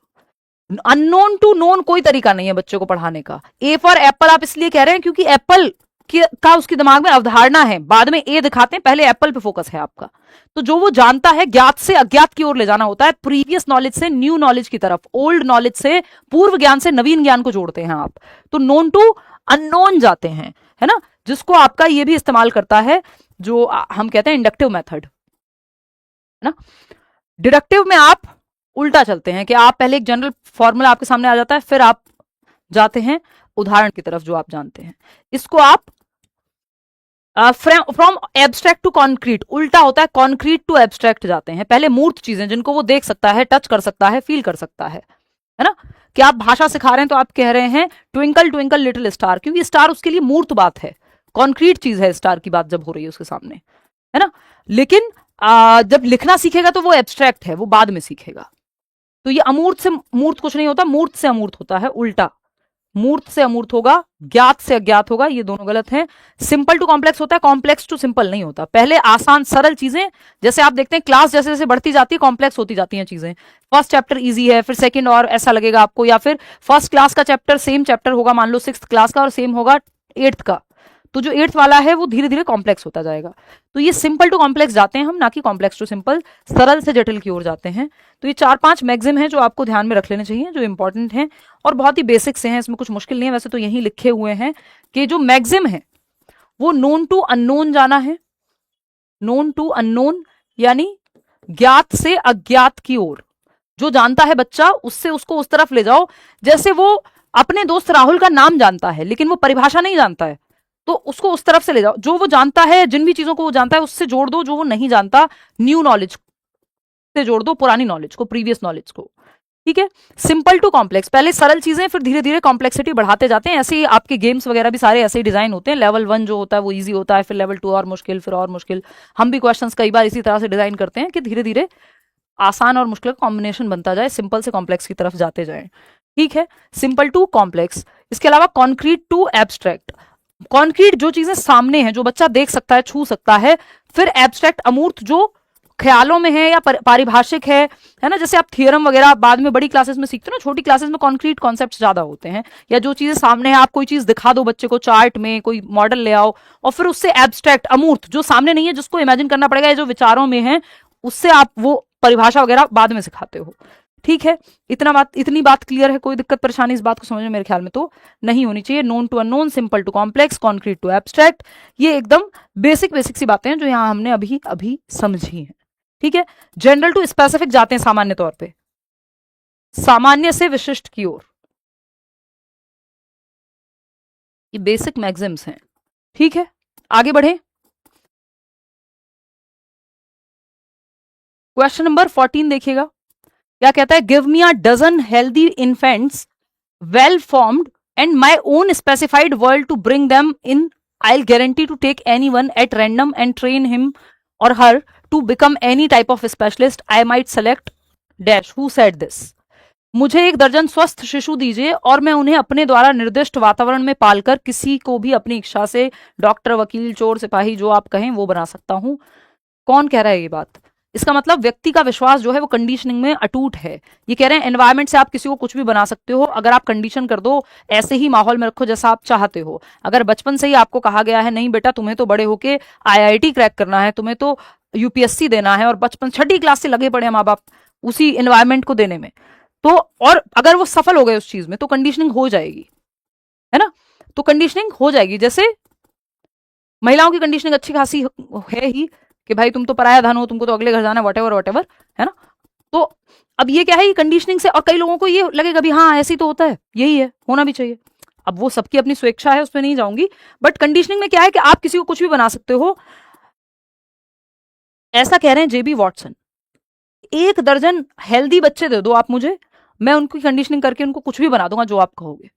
A: अननोन टू नोन कोई तरीका नहीं है बच्चों को पढ़ाने का। ए फॉर एप्पल आप इसलिए कह रहे हैं क्योंकि एप्पल का उसके दिमाग में अवधारणा है, बाद में ए दिखाते हैं, पहले एप्पल पे फोकस है आपका। तो जो वो जानता है, ज्ञात से अज्ञात की ओर ले जाना होता है, प्रीवियस नॉलेज से न्यू नॉलेज की तरफ, ओल्ड नॉलेज से पूर्व ज्ञान से नवीन ज्ञान को जोड़ते हैं आप। तो नोन टू अननोन जाते हैं, है ना, जिसको आपका ये भी इस्तेमाल करता है, जो हम कहते हैं इंडक्टिव मेथड, है ना। डिडक्टिव में आप उल्टा चलते हैं कि आप पहले एक जनरल फॉर्मूला आपके सामने आ जाता है, फिर आप जाते हैं उदाहरण की तरफ जो आप जानते हैं। इसको आप फ्रॉम एब्स्ट्रैक्ट टू कॉन्क्रीट, उल्टा होता है, कॉन्क्रीट टू एब्स्ट्रैक्ट जाते हैं। पहले मूर्त चीजें जिनको वो देख सकता है, टच कर सकता है, फील कर सकता है ना। कि आप भाषा सिखा रहे हैं तो आप कह रहे हैं ट्विंकल ट्विंकल लिटिल स्टार, क्योंकि स्टार उसके लिए मूर्त बात है, कॉन्क्रीट चीज है स्टार की बात जब हो रही है उसके सामने, है ना। लेकिन जब लिखना सीखेगा तो वो एब्स्ट्रैक्ट है, वो बाद में सीखेगा। तो ये अमूर्त से मूर्त कुछ नहीं होता, मूर्त से अमूर्त होता है, उल्टा। मूर्त से अमूर्त होगा, ज्ञात से अज्ञात होगा, ये दोनों गलत हैं। सिंपल टू कॉम्प्लेक्स होता है, कॉम्प्लेक्स टू सिंपल नहीं होता। पहले आसान सरल चीजें, जैसे आप देखते हैं क्लास जैसे जैसे बढ़ती जाती है कॉम्प्लेक्स होती जाती हैं चीजें। फर्स्ट चैप्टर इजी है, फिर सेकंड और ऐसा लगेगा आपको, या फिर फर्स्ट क्लास का चैप्टर सेम चैप्टर होगा मान लो 6th क्लास का और सेम होगा 8th का, तो जो 8th वाला है वो धीरे धीरे कॉम्प्लेक्स होता जाएगा। तो ये सिंपल टू कॉम्प्लेक्स जाते हैं हम, ना कि कॉम्प्लेक्स टू सिंपल, सरल से जटिल की ओर जाते हैं। तो ये 4-5 मैक्सिम हैं जो आपको ध्यान में रख लेने चाहिए, जो इंपॉर्टेंट हैं और बहुत ही बेसिक से हैं, इसमें कुछ मुश्किल नहीं है। वैसे तो यही लिखे हुए हैं कि जो मैक्सिम है वो नोन टू अननोन जाना है। नोन टू अननोन यानी ज्ञात से अज्ञात की ओर, जो जानता है बच्चा उससे उसको उस तरफ ले जाओ। जैसे वो अपने दोस्त राहुल का नाम जानता है लेकिन वो परिभाषा नहीं जानता है, तो उसको उस तरफ से ले जाओ। जो वो जानता है, जिन भी चीजों को वो जानता है उससे जोड़ दो, जो वो नहीं जानता न्यू नॉलेज से जोड़ दो, पुरानी नॉलेज को, प्रीवियस नॉलेज को। ठीक है, सिंपल टू कॉम्प्लेक्स, पहले सरल चीजें फिर धीरे धीरे कॉम्प्लेक्सिटी बढ़ाते जाते हैं। ऐसे ही आपके गेम्स वगैरह भी सारे ऐसे ही डिजाइन होते हैं। लेवल 1 जो होता है वो इजी होता है, फिर लेवल 2 और मुश्किल, फिर और मुश्किल। हम भी क्वेश्चंस कई बार इसी तरह से डिजाइन करते हैं कि धीरे धीरे आसान और मुश्किल का कॉम्बिनेशन बनता जाए, सिंपल से कॉम्प्लेक्स की तरफ जाते जाए। ठीक है, सिंपल टू कॉम्प्लेक्स। इसके अलावा कॉन्क्रीट टू एब्स्ट्रैक्ट, कॉन्क्रीट जो चीजें सामने हैं, जो बच्चा देख सकता है, छू सकता है। फिर एब्स्ट्रैक्ट अमूर्त, जो ख्यालों में है या पारिभाषिक है ना। जैसे आप थियरम वगैरह बाद में बड़ी क्लासेस में सीखते हो ना, छोटी क्लासेस में कॉन्क्रीट कॉन्सेप्ट ज्यादा होते हैं। या जो चीजें सामने है, आप कोई चीज दिखा दो बच्चे को, चार्ट में कोई मॉडल ले आओ और फिर उससे एब्स्ट्रैक्ट अमूर्त, जो सामने नहीं है, जिसको इमेजिन करना पड़ेगा, या जो विचारों में है, उससे आप वो परिभाषा वगैरह बाद में सिखाते हो। ठीक है, इतनी बात क्लियर है, कोई दिक्कत परेशानी इस बात को समझ में मेरे ख्याल में तो नहीं होनी चाहिए। Known to unknown, simple to complex, concrete to abstract, ये एकदम बेसिक सी बातें हैं जो यहां हमने अभी अभी समझी हैं। ठीक है, जनरल टू स्पेसिफिक जाते हैं सामान्य तौर पे, सामान्य से विशिष्ट की ओर, ये बेसिक मैक्सिम्स हैं। ठीक है, आगे बढ़े। क्वेश्चन नंबर 14 देखिएगा, क्या कहता है। Give me a dozen healthy infants well formed and my own specified world to bring them in, I guarantee to take any one at random and train him और her to become any type of specialist, I might select dash, who said this. मुझे 1 दर्जन स्वस्थ शिशु दीजिए और मैं उन्हें अपने द्वारा निर्दिष्ट वातावरण में पालकर किसी को भी अपनी इच्छा से डॉक्टर, वकील, चोर, सिपाही, जो आप कहें वो बना सकता हूं। कौन कह रहा है ये बात? इसका मतलब व्यक्ति का विश्वास जो है वो कंडीशनिंग में अटूट है। ये कह रहे हैं एनवायरमेंट से आप किसी को कुछ भी बना सकते हो, अगर आप कंडीशन कर दो, ऐसे ही माहौल में रखो जैसा आप चाहते हो। अगर बचपन से ही आपको कहा गया है नहीं बेटा तुम्हें तो बड़े होके आईआईटी क्रैक करना है, तुम्हें तो यूपीएससी देना है और बचपन छठी क्लास से लगे पड़े हैं माँ बाप उसी एनवायरमेंट को देने में, तो और अगर वो सफल हो गए उस चीज में तो कंडीशनिंग हो जाएगी, है ना। तो कंडीशनिंग हो जाएगी, जैसे महिलाओं की कंडीशनिंग अच्छी खासी है ही कि भाई तुम तो पराया धन हो, तुमको तो अगले घर जाना, वट एवर, है ना। तो अब ये क्या है, ये कंडीशनिंग से, और कई लोगों को ये लगेगा भी हाँ ऐसी तो होता है, यही है, होना भी चाहिए। अब वो सबकी अपनी स्वेच्छा है, उस पर नहीं जाऊंगी, बट कंडीशनिंग में क्या है कि आप किसी को कुछ भी बना सकते हो। ऐसा कह रहे हैं जेबी वॉटसन, 1 दर्जन हेल्दी बच्चे दे दो आप मुझे, मैं उनकी कंडीशनिंग करके उनको कुछ भी बना दूंगा जो आप कहोगे।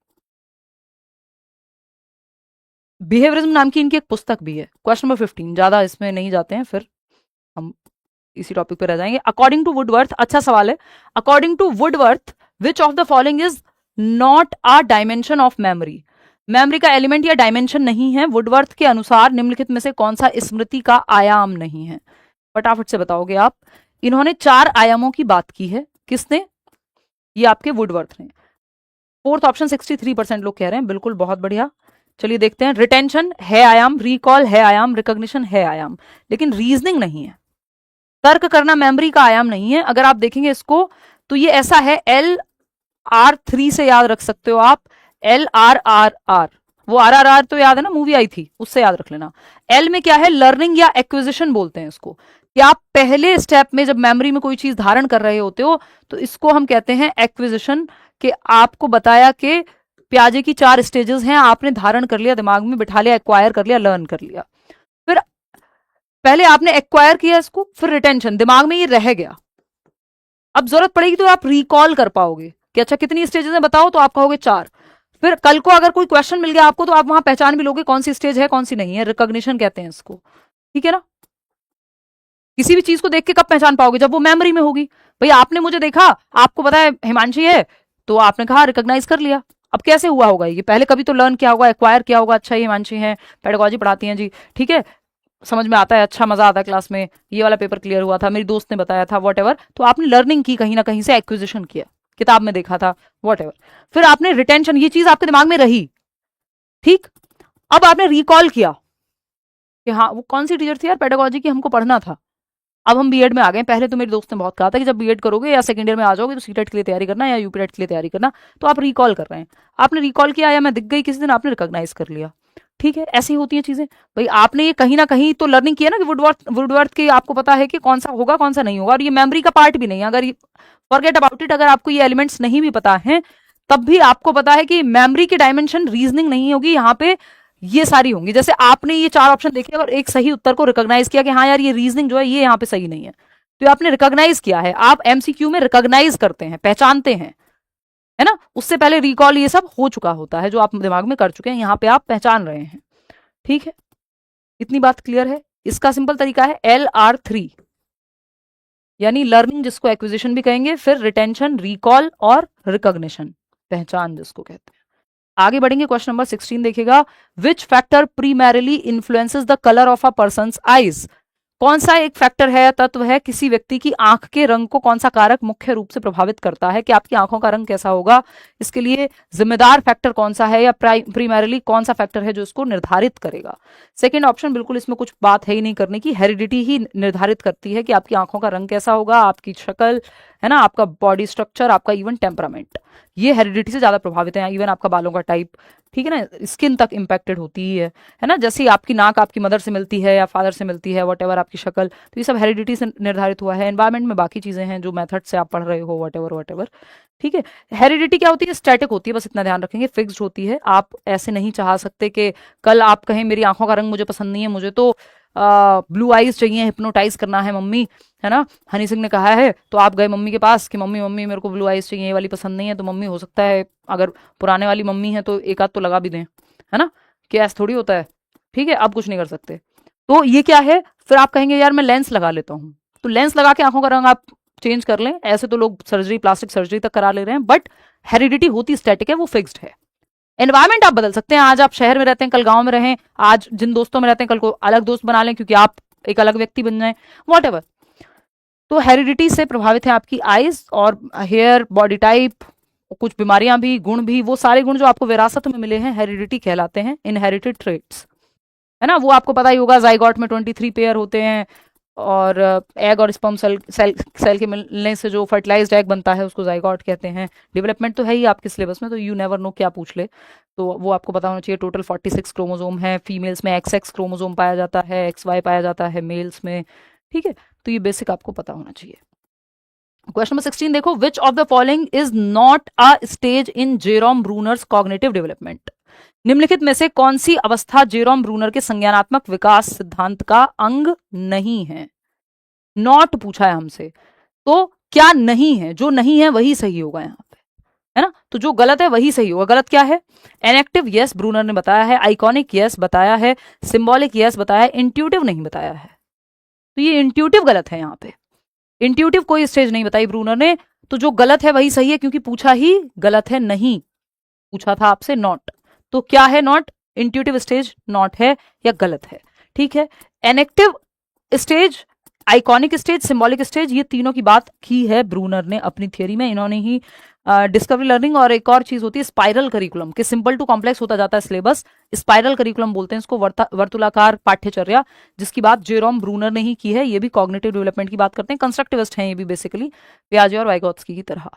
A: बिहेवियरिज्म नाम की इनकी एक पुस्तक भी है। क्वेश्चन नंबर 15, ज्यादा इसमें नहीं जाते हैं, फिर हम इसी टॉपिक पे रह जाएंगे। अकॉर्डिंग टू वुडवर्थ, अच्छा सवाल है, according to Woodworth which of the following is not a dimension of memory, memory का एलिमेंट या डायमेंशन नहीं है। वुडवर्थ के अनुसार निम्नलिखित में से कौन सा स्मृति का आयाम नहीं है, फटाफट से बताओगे आप। इन्होंने 4 आयामों की बात की है, किसने, ये आपके वुडवर्थ ने। फोर्थ ऑप्शन 63% लोग कह रहे हैं, बिल्कुल बहुत बढ़िया। चलिए देखते हैं, रिटेंशन है आयाम, रिकॉल है आयाम, रिकॉग्निशन है आयाम, लेकिन रीजनिंग नहीं है। तर्क करना मेमोरी का आयाम नहीं है। अगर आप देखेंगे इसको तो ये ऐसा है, LR3 से याद रख सकते हो आप, LRRR, वो RRR तो याद है ना, मूवी आई थी, उससे याद रख लेना। L में क्या है, लर्निंग या एक्विजिशन बोलते हैं इसको, कि आप पहले स्टेप में जब मेमोरी में कोई चीज धारण कर रहे होते हो तो इसको हम कहते हैं एक्विजिशन, कि आपको बताया कि प्याजे की 4 स्टेजेस हैं, आपने धारण कर लिया, दिमाग में बिठा लिया, एक्वायर कर लिया, लर्न कर लिया। फिर पहले आपने एक्वायर किया इसको, फिर रिटेंशन, दिमाग में ये रह गया। अब जरूरत पड़ेगी तो आप रिकॉल कर पाओगे कि अच्छा कितनी स्टेजेस हैं बताओ, तो आप कहोगे 4। फिर कल को अगर कोई क्वेश्चन मिल गया आपको तो आप वहां पहचान भी लोगे कौन सी स्टेज है कौन सी नहीं है, रिकॉग्निशन कहते हैं इसको, ठीक है ना। किसी भी चीज को देख के कब पहचान पाओगे, जब वो मेमोरी में होगी। भाई आपने मुझे देखा, आपको पता है हिमांशी है, तो आपने कहा रिकॉग्नाइज कर लिया। अब कैसे हुआ होगा ये, पहले कभी तो लर्न किया होगा, एक्वायर किया होगा, अच्छा ये हिमांशी है, पेडागोजी पढ़ाती हैं जी, ठीक है, समझ में आता है, अच्छा मजा आता है क्लास में, ये वाला पेपर क्लियर हुआ था, मेरी दोस्त ने बताया था, वॉट एवर। तो आपने लर्निंग की, कहीं ना कहीं से एक्विजिशन किया, किताब में देखा था, वॉट एवर। फिर आपने रिटेंशन, ये चीज आपके दिमाग में रही, ठीक। अब आपने रिकॉल किया कि हाँ वो कौन सी टीचर थी यार पेडागोजी की, हमको पढ़ना था। अब हम बीएड में आ गए, पहले तो मेरे दोस्त ने बहुत कहा था कि जब बीएड करोगे या सेकंड ईयर में आ जाओगे तो सीटेट के लिए तैयारी करना या यूपीटेट के लिए तैयारी करना, तो आप रिकॉल कर रहे हैं, आपने रिकॉल किया, या मैं दिख गई किसी दिन, आपने रिकॉग्नाइज कर लिया, ठीक है। ऐसी होती हैं चीजें। भाई आपने ये कहीं ना कहीं तो लर्निंग किया ना, कि वुडवर्थ की आपको पता है कि कौन सा होगा कौन सा नहीं होगा, और ये मेमोरी का पार्ट भी नहीं है। अगर फॉरगेट अबाउट इट, अगर आपको ये एलिमेंट्स नहीं भी पता है तब भी आपको पता है कि मेमोरी की डायमेंशन रीजनिंग नहीं होगी, यहाँ पे ये सारी होंगी। जैसे आपने ये 4 ऑप्शन देखे और एक सही उत्तर को रिकॉग्नाइज किया कि हाँ यार ये रीजनिंग जो है ये यहाँ पे सही नहीं है, तो आपने रिकॉग्नाइज किया है। आप एमसीक्यू में रिकॉग्नाइज करते हैं, पहचानते हैं, है ना। उससे पहले रिकॉल ये सब हो चुका होता है, जो आप दिमाग में कर चुके हैं, यहाँ पे आप पहचान रहे हैं, ठीक है। इतनी बात क्लियर है। इसका सिंपल तरीका है LR3, यानी लर्निंग जिसको एक्विजिशन भी कहेंगे, फिर रिटेंशन, रिकॉल और रिकॉग्निशन, पहचान जिसको कहते हैं। आगे बढ़ेंगे, क्वेश्चन नंबर 16 देखिएगा, which factor primarily influences the colour of a person's eyes, कौन सा एक फैक्टर है, तत्व है, किसी व्यक्ति की आंख के रंग को कौन सा कारक मुख्य रूप से प्रभावित करता है कि आपकी आंखों का रंग कैसा होगा, इसके लिए जिम्मेदार फैक्टर कौन सा है, या प्रीमैरिली कौन सा फैक्टर है जो इसको निर्धारित करेगा। सेकंड ऑप्शन बिल्कुल इसमें कुछ बात है ही नहीं करने की, हेरिडिटी ही निर्धारित करती है कि आपकी आंखों का रंग कैसा होगा, आपकी शक्ल, है ना, आपका बॉडी स्ट्रक्चर, आपका इवन टेम्परामेंट, ये हेरिडिटी से ज्यादा प्रभावित है। इवन आपका बालों का टाइप, ठीक है ना, स्किन तक इंपैक्टेड होती ही है ना। जैसे आपकी नाक आपकी मदर से मिलती है या फादर से मिलती है, वट एवर, आपकी शक्ल, तो ये सब हेरिडिटी से निर्धारित हुआ है। एनवायरमेंट में बाकी चीजें हैं जो मेथड से आप पढ़ रहे हो, वट एवर, ठीक है। हेरिडिटी क्या होती है, स्टैटिक होती है, बस इतना ध्यान रखेंगे, फिक्स्ड होती है। आप ऐसे नहीं चाह सकते कि कल आप कहें मेरी आंखों का रंग मुझे पसंद नहीं है, मुझे तो ब्लू आईज चाहिए, हिप्नोटाइज करना है मम्मी, है ना, हनी सिंह ने कहा है, तो आप गए मम्मी के पास कि मम्मी मम्मी मेरे को ब्लू आईज चाहिए, ये वाली पसंद नहीं है, तो मम्मी हो सकता है अगर पुराने वाली मम्मी है तो एक आध तो लगा भी दें, है ना, कि ऐसा थोड़ी होता है, ठीक है, आप कुछ नहीं कर सकते। तो ये क्या है, फिर आप कहेंगे यार मैं लेंस लगा लेता हूँ, तो लेंस लगा के आंखों का रंग आप चेंज कर लें, ऐसे तो लोग सर्जरी, प्लास्टिक सर्जरी तक करा ले रहे हैं, बट हेरिडिटी होती स्टैटिक है, वो फिक्स्ड है। एनवायरमेंट आप बदल सकते हैं, आज आप शहर में रहते हैं, कल गांव में रहें, आज जिन दोस्तों में रहते हैं कल को अलग दोस्त बना लें, क्योंकि आप एक अलग व्यक्ति बन जाए, वॉट एवर। तो हेरिडिटी से प्रभावित है आपकी आईज और हेयर, बॉडी टाइप, कुछ बीमारियां भी, गुण भी, वो सारे गुण जो आपको विरासत में मिले हैं हेरिडिटी कहलाते हैं, इनहेरिटेड ट्रेट्स, है ना। वो आपको पता ही होगा, जाइगोट में 23 पेयर होते हैं, और एग और स्पर्म सेल के मिलने से जो फर्टिलाइज्ड एग बनता है उसको जाइगोट कहते हैं। डेवलपमेंट तो है ही आपके सिलेबस में, तो यू नेवर नो क्या पूछ ले, तो वो आपको पता होना चाहिए। टोटल 46 क्रोमोसोम है, फीमेल्स में XX क्रोमोसोम पाया जाता है, XY पाया जाता है मेल्स में, ठीक है, तो ये बेसिक आपको पता होना चाहिए। क्वेश्चन नंबर 16 देखो, विच of the following is not a stage in Jerome Brunner's cognitive development. निम्नलिखित में से कौन सी अवस्था जेरोम ब्रूनर के संज्ञानात्मक विकास सिद्धांत का अंग नहीं है। नॉट पूछा है हमसे, तो क्या नहीं है, जो नहीं है वही सही होगा यहाँ पे, है ना, तो जो गलत है वही सही होगा। गलत क्या है, एनेक्टिव यस ब्रूनर ने बताया है, आइकॉनिक यस बताया है, सिंबॉलिक यस बताया है, इंट्यूटिव नहीं बताया है, तो ये इंट्यूटिव गलत है यहाँ पे। इंट्यूटिव कोई स्टेज नहीं बताई ब्रूनर ने, तो जो गलत है वही सही है, क्योंकि पूछा ही गलत है, नहीं पूछा था आपसे नॉट, तो क्या है नॉट, इंट्यूटिव स्टेज नॉट है या गलत है, ठीक है। Enactive stage, iconic stage, symbolic stage, ये तीनों की बात की है ब्रूनर ने अपनी थियरी में। इन्होंने ही डिस्कवरी लर्निंग और एक और चीज होती है स्पाइरल करिकुलम, के सिंपल टू कॉम्प्लेक्स होता जाता है सिलेबस, स्पाइरल करिकुलम बोलते हैं इसको, वर्तुलाकार पाठ्यचर्या, जिसकी बात जेरोम ब्रूनर ने ही की है। ये भी कॉग्निटिव डेवलपमेंट की बात करते हैं, कंस्ट्रक्टिविस्ट हैं ये भी बेसिकली, पियाजे और वाइगोत्स्की की तरह।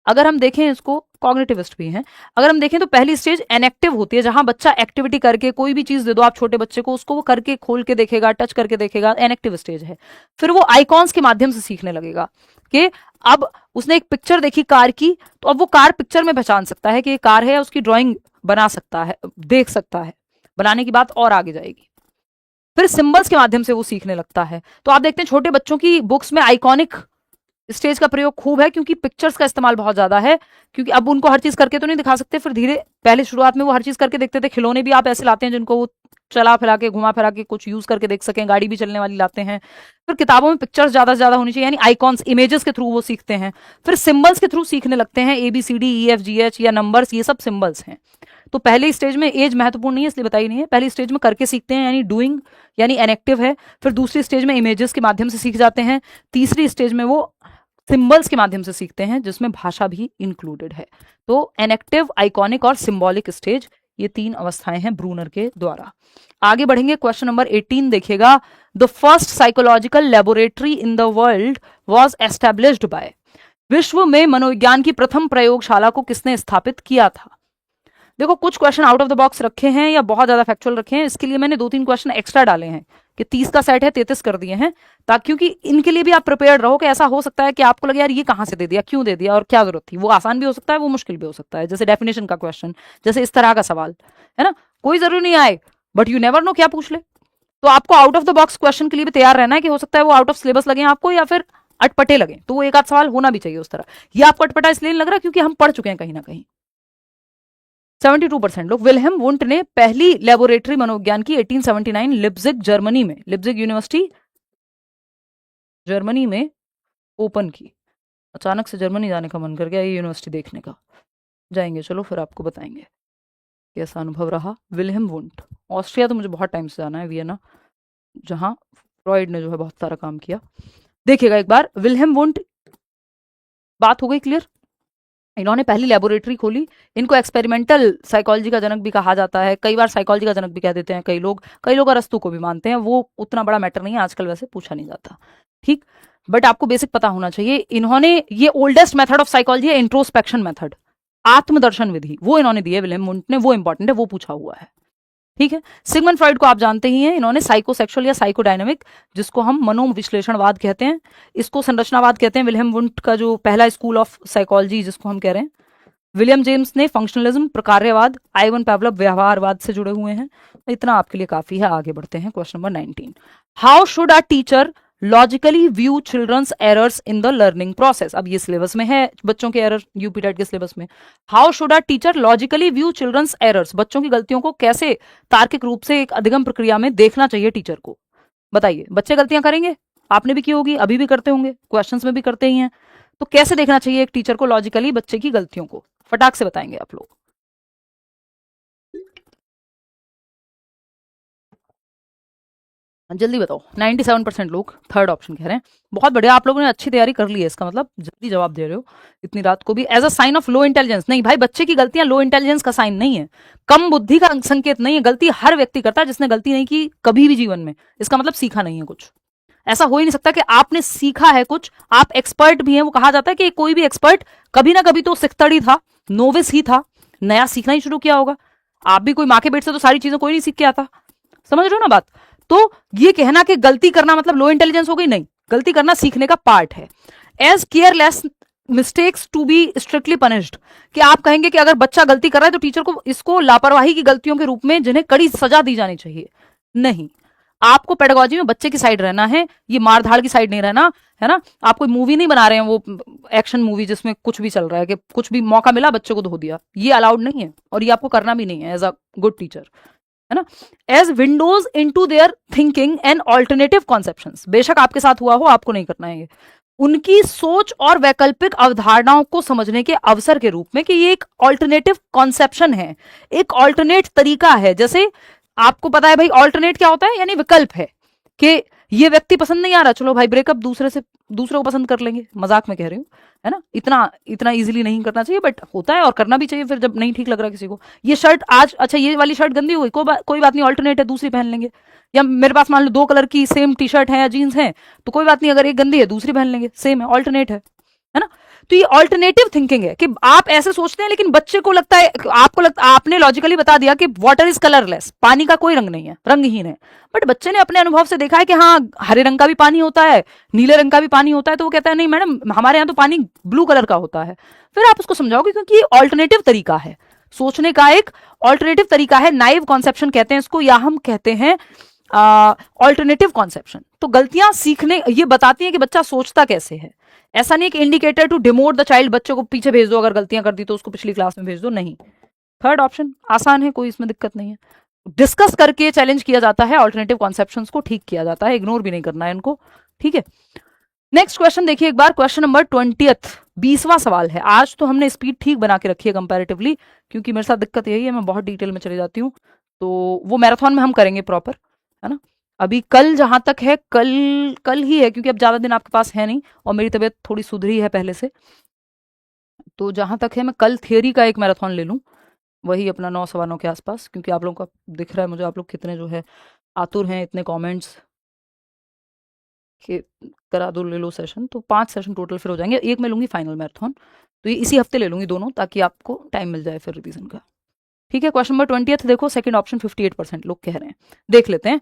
A: अगर हम देखें इसको, कॉग्निटिविस्ट भी हैं, अगर हम देखें तो पहली स्टेज एनेक्टिव होती है, जहां बच्चा एक्टिविटी करके, कोई भी चीज दे दो आप छोटे बच्चे को, उसको वो करके खोल के देखेगा, टच करके देखेगा, एनेक्टिव स्टेज है। फिर वो आइकॉन्स के माध्यम से सीखने लगेगा कि अब उसने एक पिक्चर देखी कार की, तो अब वो कार पिक्चर में पहचान सकता है कि ये कार है, उसकी ड्राइंग बना सकता है, देख सकता है, बनाने की बात और आगे जाएगी। फिर सिंबल्स के माध्यम से वो सीखने लगता है। तो आप देखते हैं छोटे बच्चों की बुक्स में आइकॉनिक स्टेज का प्रयोग खूब है, क्योंकि पिक्चर्स का इस्तेमाल बहुत ज्यादा है, क्योंकि अब उनको हर चीज करके तो नहीं दिखा सकते, फिर धीरे, पहले शुरुआत में वो हर चीज करके देखते थे, खिलौने भी आप ऐसे लाते हैं जिनको वो चला फिरा के, घुमा फिरा के कुछ यूज करके देख सकें, गाड़ी भी चलने वाली लाते हैं। फिर किताबों में पिक्चर्स ज्यादा से ज्यादा होनी चाहिए, यानी आइकॉन्स, इमेजेस के थ्रू वो सीखते हैं। फिर सिंबल्स के थ्रू सीखने लगते हैं, ABCDEFGH या नंबर्स, ये सब सिंबल्स हैं। तो पहले स्टेज में एज महत्वपूर्ण नहीं है इसलिए बताई नहीं है, पहली स्टेज में करके सीखते हैं, यानी डूइंग, यानी एनेक्टिव है। फिर दूसरी स्टेज में इमेजेस के माध्यम से सीख जाते हैं। तीसरी स्टेज में वो सिंबल्स के माध्यम से सीखते हैं, जिसमें भाषा भी इंक्लूडेड है। तो एनेक्टिव, आइकॉनिक और सिंबॉलिक स्टेज, ये तीन अवस्थाएं हैं ब्रूनर के द्वारा। आगे बढ़ेंगे, क्वेश्चन नंबर 18 देखिएगा, the first psychological laboratory in the world was established by. विश्व में मनोविज्ञान की प्रथम प्रयोगशाला को किसने स्थापित किया था। देखो कुछ question out of the box रखे हैं या बहुत ज्यादा फैक्चुअल रखे हैं, इसके लिए मैंने 2-3 क्वेश्चन एक्स्ट्रा डाले हैं, कि 30 का सेट है 33 कर दिए हैं, ताकि क्योंकि इनके लिए भी आप प्रिपेयर्ड रहो, कि ऐसा हो सकता है कि आपको लगे यार ये कहां से दे दिया, क्यों दे दिया और क्या जरूरत थी। वो आसान भी हो सकता है, वो मुश्किल भी हो सकता है, जैसे डेफिनेशन का क्वेश्चन, जैसे इस तरह का सवाल, है ना, कोई जरूरी नहीं आए, बट यू नेवर नो क्या पूछ ले। तो आपको out of the box question के लिए भी तैयार रहना है, कि हो सकता है वो आउट ऑफ सिलेबस लगे आपको, या फिर अटपटे लगे, तो वो एक आध सवाल होना भी चाहिए उस तरह। ये आपको अटपटा इसलिए नहीं लग रहा क्योंकि हम पढ़ चुके हैं कहीं ना कहीं। 72% लोग, विल्हेम वुंट ने पहली लेबोरेटरी मनोविज्ञान की 1879 लिप्जिग जर्मनी में, लिप्जिग यूनिवर्सिटी जर्मनी में ओपन की। अचानक से जर्मनी जाने का मन कर गया ये यूनिवर्सिटी देखने का, जाएंगे, चलो फिर आपको बताएंगे कैसा अनुभव रहा। विल्हेम वुंट, ऑस्ट्रिया तो मुझे बहुत टाइम से जाना है, वियना, जहां फ्रॉइड ने जो है बहुत सारा काम किया। देखिएगा एक बार, विल्हेम वुंट, बात हो गई क्लियर। इन्होंने पहली लेबोरेटरी खोली, इनको एक्सपेरिमेंटल साइकोलॉजी का जनक भी कहा जाता है, कई बार साइकोलॉजी का जनक भी कह देते हैं कई लोग अरस्तु को भी मानते हैं, वो उतना बड़ा मैटर नहीं है आजकल, वैसे पूछा नहीं जाता, ठीक, बट आपको बेसिक पता होना चाहिए। इन्होंने ये ओल्डेस्ट मेथड ऑफ साइकोलॉजी है, इंट्रोस्पेक्शन मेथड, आत्मदर्शन विधि, वो इन्होंने दी है विलियम वुंट ने, वो इंपॉर्टेंट है, वो पूछा हुआ है, ठीक है। सिगमंड फ्रॉइड को आप जानते ही हैं, इन्होंने साइकोसेक्सुअल या साइकोडायनामिक, जिसको हम मनोविश्लेषणवाद कहते हैं, इसको संरचनावाद कहते हैं। विलियम वुंट का जो पहला स्कूल ऑफ साइकोलॉजी जिसको हम कह रहे हैं, विलियम जेम्स ने फंक्शनलिज्म, प्रकार्यवाद, आइवन पैवलव व्यवहारवाद से जुड़े हुए हैं। इतना आपके लिए काफी है, आगे बढ़ते हैं question number 19। How should a teacher logically view children's errors in the learning process. अब ये सिलेबस में है बच्चों के एरर, यूपी टेट के सिलेबस में। How should a teacher logically view children's errors, बच्चों की गलतियों को कैसे तार्किक रूप से एक अधिगम प्रक्रिया में देखना चाहिए टीचर को। बताइए, बच्चे गलतियां करेंगे, आपने भी की होगी, अभी भी करते होंगे, क्वेश्चंस में भी करते ही हैं, तो कैसे देखना चाहिए एक टीचर को लॉजिकली बच्चे की गलतियों को, फटाक से बताएंगे आप लोग। जल्दी बताओ, 97% लोग थर्ड ऑप्शन कह रहे हैं। बहुत बढ़िया, आप लोगों ने अच्छी तैयारी कर ली है, इसका मतलब जल्दी जवाब दे रहे हो इतनी रात को भी। As a sign of low intelligence, नहीं भाई, बच्चे की गलतियां लो इंटेलिजेंस का साइन नहीं है, कम बुद्धि का संकेत नहीं है। गलती हर व्यक्ति करता है, जिसने गलती नहीं की कभी भी जीवन में, इसका मतलब सीखा नहीं है कुछ, ऐसा हो ही नहीं सकता कि आपने सीखा है कुछ, आप एक्सपर्ट भी हैं। वो कहा जाता है कि कोई भी एक्सपर्ट कभी ना कभी तो सिख्तड़ी था, नोविस ही था, नया सीखना ही शुरू किया होगा। आप भी कोई माँ के पेट से तो सारी चीजें कोई नहीं सीख के आता, समझ रहे हो ना बात। तो ये कहना कि गलती करना मतलब लो इंटेलिजेंस हो गई, नहीं, गलती करना सीखने का पार्ट है। As careless mistakes to be strictly punished, कि आप कहेंगे कि अगर बच्चा गलती कर रहा है तो टीचर को इसको लापरवाही की गलतियों के रूप में जिन्हें कड़ी सजा दी जानी चाहिए, नहीं। आपको पेडागोजी में बच्चे की साइड रहना है, ये मारधाड़ की साइड नहीं रहना है ना। आप कोई मूवी नहीं बना रहे हैं वो एक्शन मूवी जिसमें कुछ भी चल रहा है कि कुछ भी मौका मिला बच्चे को धो दिया, ये अलाउड नहीं है और ये आपको करना भी नहीं है एज अ गुड टीचर, है ना। As windows into their thinking and alternative conceptions, बेशक आपके साथ हुआ हो, आपको नहीं करना है ये। उनकी सोच और वैकल्पिक अवधारणाओं को समझने के अवसर के रूप में कि ये एक ऑल्टरनेटिव कॉन्सेप्शन है, एक ऑल्टरनेट तरीका है। जैसे आपको पता है भाई ऑल्टरनेट क्या होता है, यानी विकल्प है कि ये व्यक्ति पसंद नहीं आ रहा, चलो भाई ब्रेकअप, दूसरे को पसंद कर लेंगे, मजाक में कह रही हूँ, है ना। इतना इजीली नहीं करना चाहिए, बट होता है और करना भी चाहिए फिर जब नहीं ठीक लग रहा किसी को। ये शर्ट आज, अच्छा ये वाली शर्ट गंदी हो गई, कोई बात नहीं, ऑल्टरनेट है, दूसरी पहन लेंगे। या मेरे पास मान लो 2 कलर की सेम टी शर्ट है या जीन्स है, तो कोई बात नहीं, अगर एक गंदी है दूसरी पहन लेंगे, सेम है, ऑल्टरनेट है ना। तो ये ऑल्टरनेटिव थिंकिंग है कि आप ऐसे सोचते हैं लेकिन बच्चे को लगता है, आपने लॉजिकली बता दिया कि वाटर इज कलरलेस, पानी का कोई रंग नहीं है, रंगहीन है। बट बच्चे ने अपने अनुभव से देखा है कि हाँ हरे रंग का भी पानी होता है, नीले रंग का भी पानी होता है, तो वो कहता है नहीं मैडम हमारे यहाँ तो पानी ब्लू कलर का होता है। फिर आप उसको समझाओगे क्योंकि ये ऑल्टरनेटिव तरीका है सोचने का, एक ऑल्टरनेटिव तरीका है, नाइव कॉन्सेप्शन कहते हैं इसको, या हम कहते हैं ऑल्टरनेटिव कॉन्सेप्शन। तो गलतियां सीखने ये बताती हैं कि बच्चा सोचता कैसे है। ऐसा नहीं कि indicator to demote the child, बच्चे को पीछे भेज दो, अगर गलतियां कर दी तो उसको पिछली क्लास में भेज दो, नहीं। थर्ड ऑप्शन आसान है, कोई इसमें दिक्कत नहीं है। डिस्कस करके चैलेंज किया जाता है, ऑल्टरनेटिव कॉन्सेप्शंस को ठीक किया जाता है, इग्नोर भी नहीं करना है इनको, ठीक है। नेक्स्ट क्वेश्चन देखिए एक बार, क्वेश्चन नंबर 20, 20वां सवाल है। आज तो हमने स्पीड ठीक बना के रखी है कंपैरेटिवली, क्योंकि मेरे साथ दिक्कत यही है, मैं बहुत डिटेल में चली जाती हूँ, तो वो मैराथन में हम करेंगे प्रॉपर, है ना। अभी कल जहां तक है, कल ही है, क्योंकि अब ज्यादा दिन आपके पास है नहीं और मेरी तबीयत थोड़ी सुधरी है पहले से, तो जहां तक है मैं कल थियरी का एक मैराथन ले लूं, वही अपना 9 सवा 9 के आसपास, क्योंकि आप लोगों का दिख रहा है मुझे, आप लोग कितने जो है आतुर हैं, इतने कमेंट्स के करा दो, ले लो सेशन, तो 5 सेशन टोटल फिर हो जाएंगे। एक मैं लूंगी फाइनल मैराथन, तो ये इसी हफ्ते ले लूंगी दोनों, ताकि आपको टाइम मिल जाए फिर रिवीजन का, ठीक है। क्वेश्चन नंबर 20 देखो, सेकंड ऑप्शन 58% लोग कह रहे हैं, देख लेते हैं।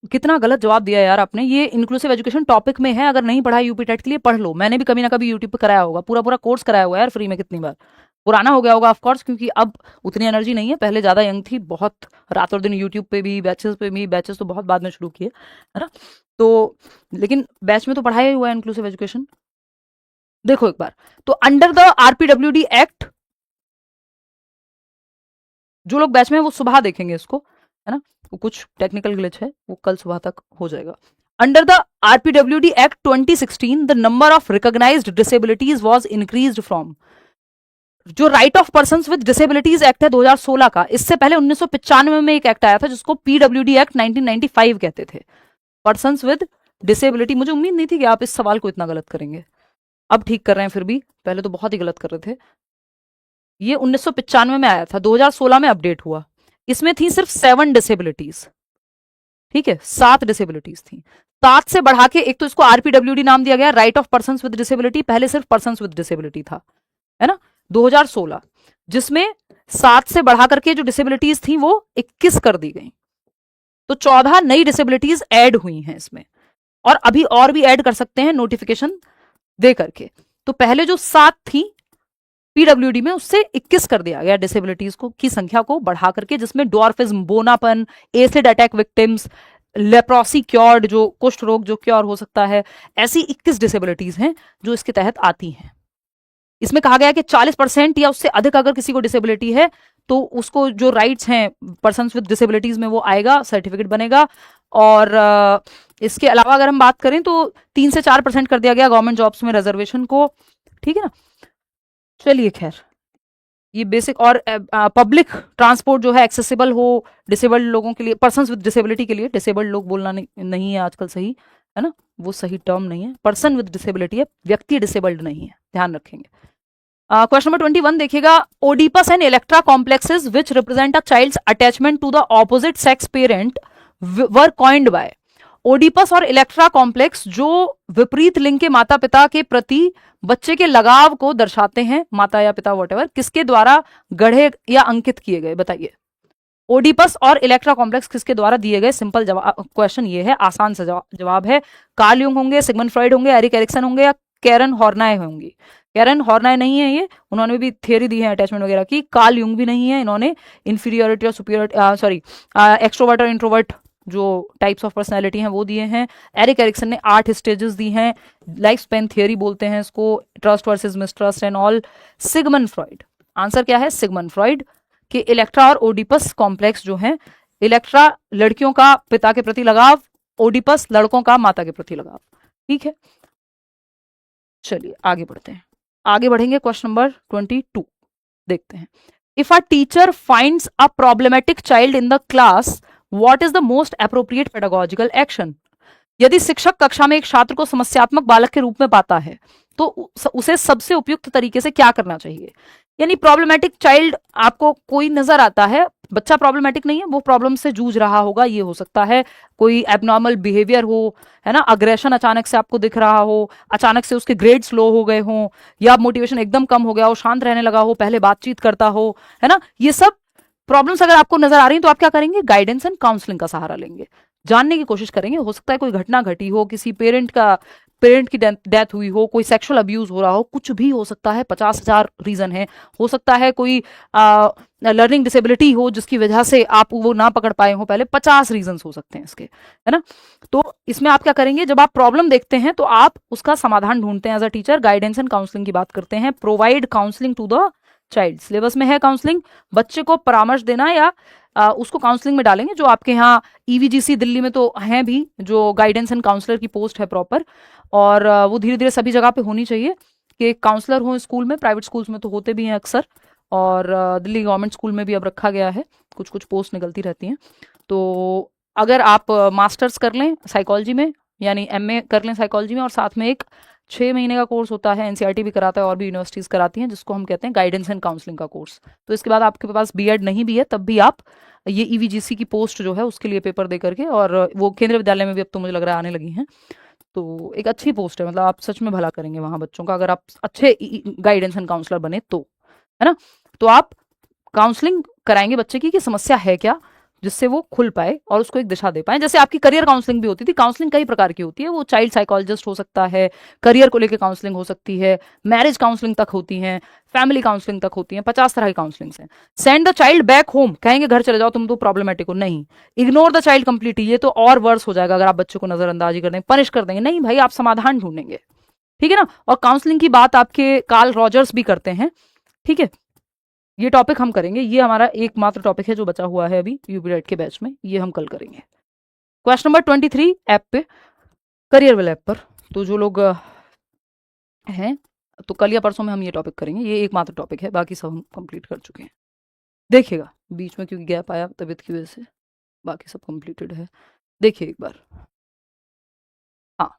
A: कितना गलत जवाब दिया यार आपने। ये इंक्लूसिव एजुकेशन टॉपिक में है, अगर नहीं पढ़ा यूपी टेट के लिए पढ़ लो, मैंने भी कभी ना कभी यूट्यूब पे कराया होगा, पूरा पूरा कोर्स कराया हुआ है यार फ्री में, कितनी बार। पुराना हो गया होगा ऑफ कोर्स, क्योंकि अब उतनी एनर्जी नहीं है, पहले ज्यादा यंग थी, बहुत रात और दिन यूट्यूब पे भी, बैचेस तो बहुत बाद में शुरू किए, है ना। तो लेकिन बैच में तो पढ़ाया ही हुआ है इंक्लूसिव एजुकेशन। देखो एक बार, तो अंडर द आरपीडब्ल्यूडी एक्ट, जो लोग बैच में वो सुबह देखेंगे इसको, है ना, वो कुछ टेक्निकल ग्लिच है, वो कल सुबह तक हो जाएगा। Under the RPWD act 2016 the number of recognised disabilities was increased from, जो right of person with disabilities act है 2016 का, इससे पहले 1995 में एक एक्ट आया था जिसको पीडब्ल्यूडी एक्ट 1995 कहते थे, पर्सन विद डिसेबिलिटी। मुझे उम्मीद नहीं थी कि आप इस सवाल को इतना गलत करेंगे, अब ठीक कर रहे हैं, फिर भी पहले तो बहुत ही गलत कर रहे थे। ये 1995 में आया था, 2016 में अपडेट हुआ, इसमें थी सिर्फ 7 डिसेबिलिटीज, ठीक है, 7 डिसेबिलिटीज थी। 7 से बढ़ा के, एक तो इसको आरपीडब्ल्यूडी नाम दिया गया, right of person with disability, पहले सिर्फ पर्सन विद डिसेबिलिटी था, है ना, 2016, जिसमें 7 से बढ़ा करके जो डिसेबिलिटीज थी वो 21 कर दी गई, तो 14 नई डिसेबिलिटीज ऐड हुई हैं इसमें, और अभी और भी ऐड कर सकते हैं नोटिफिकेशन दे करके। तो पहले जो 7 थी पीडब्ल्यूडी में, उससे 21 कर दिया गया डिसेबिलिटीज को की संख्या को बढ़ा करके, जिसमें डॉर्फिज्म, बोनापन, acid attack victims, leprosy cured, जो कुष्ठ रोग जो क्योर हो सकता है, ऐसी 21 डिसेबिलिटीज हैं जो इसके तहत आती हैं। इसमें कहा गया कि 40% या उससे अधिक अगर किसी को डिसेबिलिटी है तो उसको जो राइट्स हैं पर्सन विद डिसेबिलिटीज में वो आएगा, सर्टिफिकेट बनेगा। और इसके अलावा अगर हम बात करें तो 3 से 4% कर दिया गया गवर्नमेंट जॉब्स में रिजर्वेशन को, ठीक है ना। चलिए खैर, ये बेसिक, और पब्लिक ट्रांसपोर्ट जो है एक्सेसिबल हो डिसेबल्ड लोगों के लिए, पर्सन विद डिसेबिलिटी के लिए, डिसेबल्ड लोग बोलना नहीं है आजकल सही, है ना, वो सही टर्म नहीं है, पर्सन विद डिसेबिलिटी है, व्यक्ति डिसेबल्ड नहीं है, ध्यान रखेंगे। क्वेश्चन नंबर 21 देखिएगा, Oedipus and Electra complexes which represent a child's attachment to the opposite sex parent were coined by. Oedipus और इलेक्ट्रा कॉम्प्लेक्स जो विपरीत लिंग के माता पिता के प्रति बच्चे के लगाव को दर्शाते हैं, माता या पिता वॉटेवर, किसके द्वारा गढ़े या अंकित किए गए? बताइए। ओडिपस और इलेक्ट्रा कॉम्प्लेक्स किसके द्वारा दिए गए? सिंपल जवाब, क्वेश्चन ये है, आसान सा जवाब है। कार्ल युंग होंगे, सिगमंड फ्रॉइड होंगे, एरिक एरिक्सन होंगे, या कैरन हॉर्नाय होंगी? कैरन हॉर्नाय नहीं है ये, उन्होंने भी थियरी दी है अटैचमेंट वगैरह की। कार्ल युंग भी नहीं है, इन्होंने इंफीरियोरिटी और सुपीरियोरिटी, सॉरी, एक्सट्रोवर्ट और इंट्रोवर्ट जो टाइप्स ऑफ पर्सनैलिटी हैं वो दिए हैं। एरिक एरिक्सन ने 8 स्टेजेस दी हैं, लाइफ स्पेन थियरी बोलते हैं इसको, trust versus mistrust and all. Sigmund Freud, answer क्या है? सिगमंड फ्रॉइड कि इलेक्ट्रा और ओडिपस कॉम्प्लेक्स जो है, इलेक्ट्रा लड़कियों का पिता के प्रति लगाव, ओडिपस लड़कों का माता के प्रति लगाव। ठीक है, चलिए आगे बढ़ते हैं। आगे बढ़ेंगे, क्वेश्चन नंबर 22 देखते हैं। If a teacher finds a problematic child in the class, what is the most appropriate pedagogical action? यदि शिक्षक कक्षा में एक छात्र को समस्यात्मक बालक के रूप में पाता है तो उसे सबसे उपयुक्त तरीके से क्या करना चाहिए? यानी प्रॉब्लमेटिक चाइल्ड आपको कोई नजर आता है, बच्चा प्रॉब्लमेटिक नहीं है, वो प्रॉब्लम से जूझ रहा होगा, ये हो सकता है कोई एबनॉर्मल बिहेवियर हो, है ना, अग्रेशन अचानक से आपको दिख रहा हो, अचानक से उसके ग्रेड्स लो हो गए हों, या मोटिवेशन एकदम कम हो गया हो, शांत रहने लगा हो, पहले बातचीत करता हो, है ना, ये सब प्रॉब्लम्स अगर आपको नजर आ रही हैं तो आप क्या करेंगे? गाइडेंस एंड काउंसलिंग का सहारा लेंगे, जानने की कोशिश करेंगे। हो सकता है कोई घटना घटी हो, किसी पेरेंट की डेथ हुई हो, कोई सेक्सुअल अब्यूज हो रहा हो, कुछ भी हो सकता है, 50,000 रीजन है। हो सकता है कोई लर्निंग डिसेबिलिटी हो जिसकी वजह से आप वो ना पकड़ पाए हो पहले, 50 रीजन हो सकते हैं इसके, है ना। तो इसमें आप क्या करेंगे? जब आप प्रॉब्लम देखते हैं तो आप उसका समाधान ढूंढते हैं as a teacher, guidance and counselling की बात करते हैं। Provide counselling to the child, syllabus में है काउंसलिंग, बच्चे को परामर्श देना या उसको काउंसलिंग में डालेंगे। जो आपके यहाँ ईवीजीसी दिल्ली में तो हैं भी, जो गाइडेंस एंड काउंसलर की पोस्ट है प्रॉपर, और वो धीरे धीरे सभी जगह पे होनी चाहिए कि काउंसलर हो स्कूल में। प्राइवेट स्कूल्स में तो होते भी हैं अक्सर, और दिल्ली गवर्नमेंट स्कूल में भी अब रखा गया है, कुछ कुछ पोस्ट निकलती रहती हैं। तो अगर आप मास्टर्स कर लें साइकोलॉजी में, यानी एमए कर लें साइकोलॉजी में, और साथ में एक 6 महीने का कोर्स होता है, एनसीईआरटी भी कराता है और भी यूनिवर्सिटीज कराती हैं, जिसको हम कहते हैं गाइडेंस एंड काउंसलिंग का कोर्स। तो इसके बाद आपके पास बीएड नहीं भी है तब भी आप ये ईवीजीसी की पोस्ट जो है उसके लिए पेपर दे करके, और वो केंद्रीय विद्यालय में भी अब तो मुझे लग रहा है आने लगी हैं, तो एक अच्छी पोस्ट है, मतलब आप सच में भला करेंगे वहां बच्चों का, अगर आप अच्छे गाइडेंस एंड काउंसलर बने तो, है ना। तो आप काउंसलिंग कराएंगे बच्चे की कि समस्या है क्या, जिससे वो खुल पाए और उसको एक दिशा दे पाए। जैसे आपकी करियर काउंसलिंग भी होती थी, काउंसलिंग कई प्रकार की होती है, वो चाइल्ड साइकोलॉजिस्ट हो सकता है, करियर को लेकर काउंसलिंग हो सकती है, मैरिज काउंसलिंग तक होती है, फैमिली काउंसलिंग तक होती है, 50 तरह की काउंसलिंग है। Send the child back home, कहेंगे घर चले जाओ तुम तो प्रॉब्लमेटिक हो, नहीं। इग्नोर द चाइल्ड कंप्लीटली, ये तो और वर्स हो जाएगा अगर आप बच्चे को नजरअंदाजी कर देंगे, पनिश कर देंगे, नहीं भाई, आप समाधान ढूंढेंगे, ठीक है ना। और काउंसलिंग की बात आपके कार्ल रॉजर्स भी करते हैं, ठीक है। ये टॉपिक हम करेंगे, ये हमारा एकमात्र टॉपिक है जो बचा हुआ है अभी यूपीटेट के बैच में, ये हम कल करेंगे। क्वेश्चन नंबर 23 ऐप पे, करियर वेल ऐप पर, तो जो लोग हैं तो कल या परसों में हम ये टॉपिक करेंगे, ये एकमात्र टॉपिक है, बाकी सब हम कंप्लीट कर चुके हैं। देखिएगा बीच में क्योंकि गैप आया तबीयत की वजह से, बाकी सब कंप्लीटेड है, देखिए एक बार। हाँ,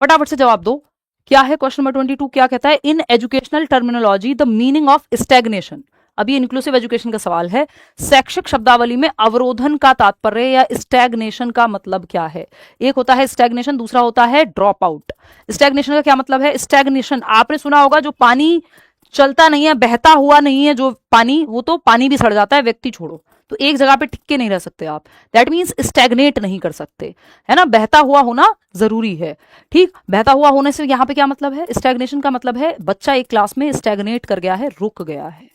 A: फटाफट से जवाब दो, क्या है क्वेश्चन नंबर 22, क्या कहता है? In educational terminology the meaning of stagnation, अभी इंक्लूसिव एजुकेशन का सवाल है, शैक्षिक शब्दावली में अवरोधन का तात्पर्य या स्टैग्नेशन का मतलब क्या है? एक होता है स्टैग्नेशन, दूसरा होता है ड्रॉप आउट। स्टैग्नेशन का क्या मतलब है? स्टैग्नेशन आपने सुना होगा, जो पानी चलता नहीं है, बहता हुआ नहीं है जो पानी, वो तो पानी भी सड़ जाता है, व्यक्ति छोड़ो, तो एक जगह पे टिक के नहीं रह सकते आप, दैट मीन्स स्टैग्नेट नहीं कर सकते, है ना, बहता हुआ होना जरूरी है, ठीक। बहता हुआ होने से यहां पे क्या मतलब है? स्टैग्नेशन का मतलब है बच्चा एक क्लास में स्टैग्नेट कर गया है, रुक गया है,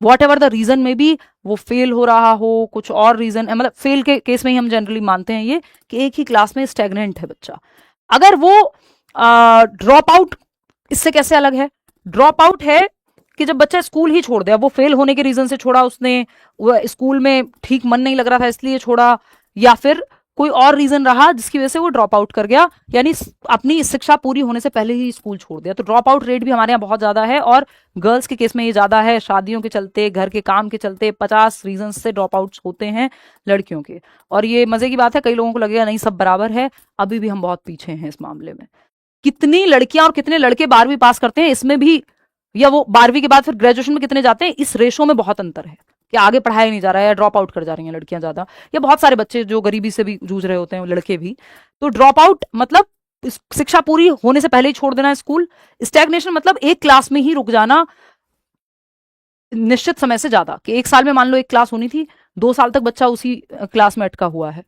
A: वॉट एवर द रीजन में भी, वो फेल हो रहा हो, कुछ और रीजन, मतलब फेल के केस में ही हम जनरली मानते हैं ये कि एक ही क्लास में स्टैग्नेंट है बच्चा। अगर वो ड्रॉप आउट, इससे कैसे अलग है? ड्रॉप आउट है कि जब बच्चा स्कूल ही छोड़ दिया, वो फेल होने के रीजन से छोड़ा उसने, वो स्कूल में ठीक मन नहीं लग रहा था इसलिए छोड़ा, या फिर कोई और रीजन रहा जिसकी वजह से वो ड्रॉप आउट कर गया, यानी अपनी शिक्षा पूरी होने से पहले ही स्कूल छोड़ दिया। तो ड्रॉप आउट रेट भी हमारे यहाँ बहुत ज्यादा है, और गर्ल्स के केस में ये ज्यादा है, शादियों के चलते, घर के काम के चलते, 50 रीजन से ड्रॉप आउट होते हैं लड़कियों के। और ये मजे की बात है, कई लोगों को लगेगा नहीं सब बराबर है, अभी भी हम बहुत पीछे हैं इस मामले में। कितनी लड़कियां और कितने लड़के 12वीं पास करते हैं इसमें भी, या वो 12वीं के बाद फिर ग्रेजुएशन में कितने जाते हैं, इस रेशो में बहुत अंतर है कि आगे पढ़ाया नहीं जा रहा है या ड्रॉप आउट कर जा रही हैं लड़कियां ज्यादा, या बहुत सारे बच्चे जो गरीबी से भी जूझ रहे होते हैं, लड़के भी। तो ड्रॉप आउट मतलब शिक्षा पूरी होने से पहले ही छोड़ देना स्कूल। स्टैग्नेशन मतलब एक क्लास में ही रुक जाना निश्चित समय से ज्यादा, कि एक साल में मान लो एक क्लास होनी थी, 2 साल तक बच्चा उसी क्लास में अटका हुआ है।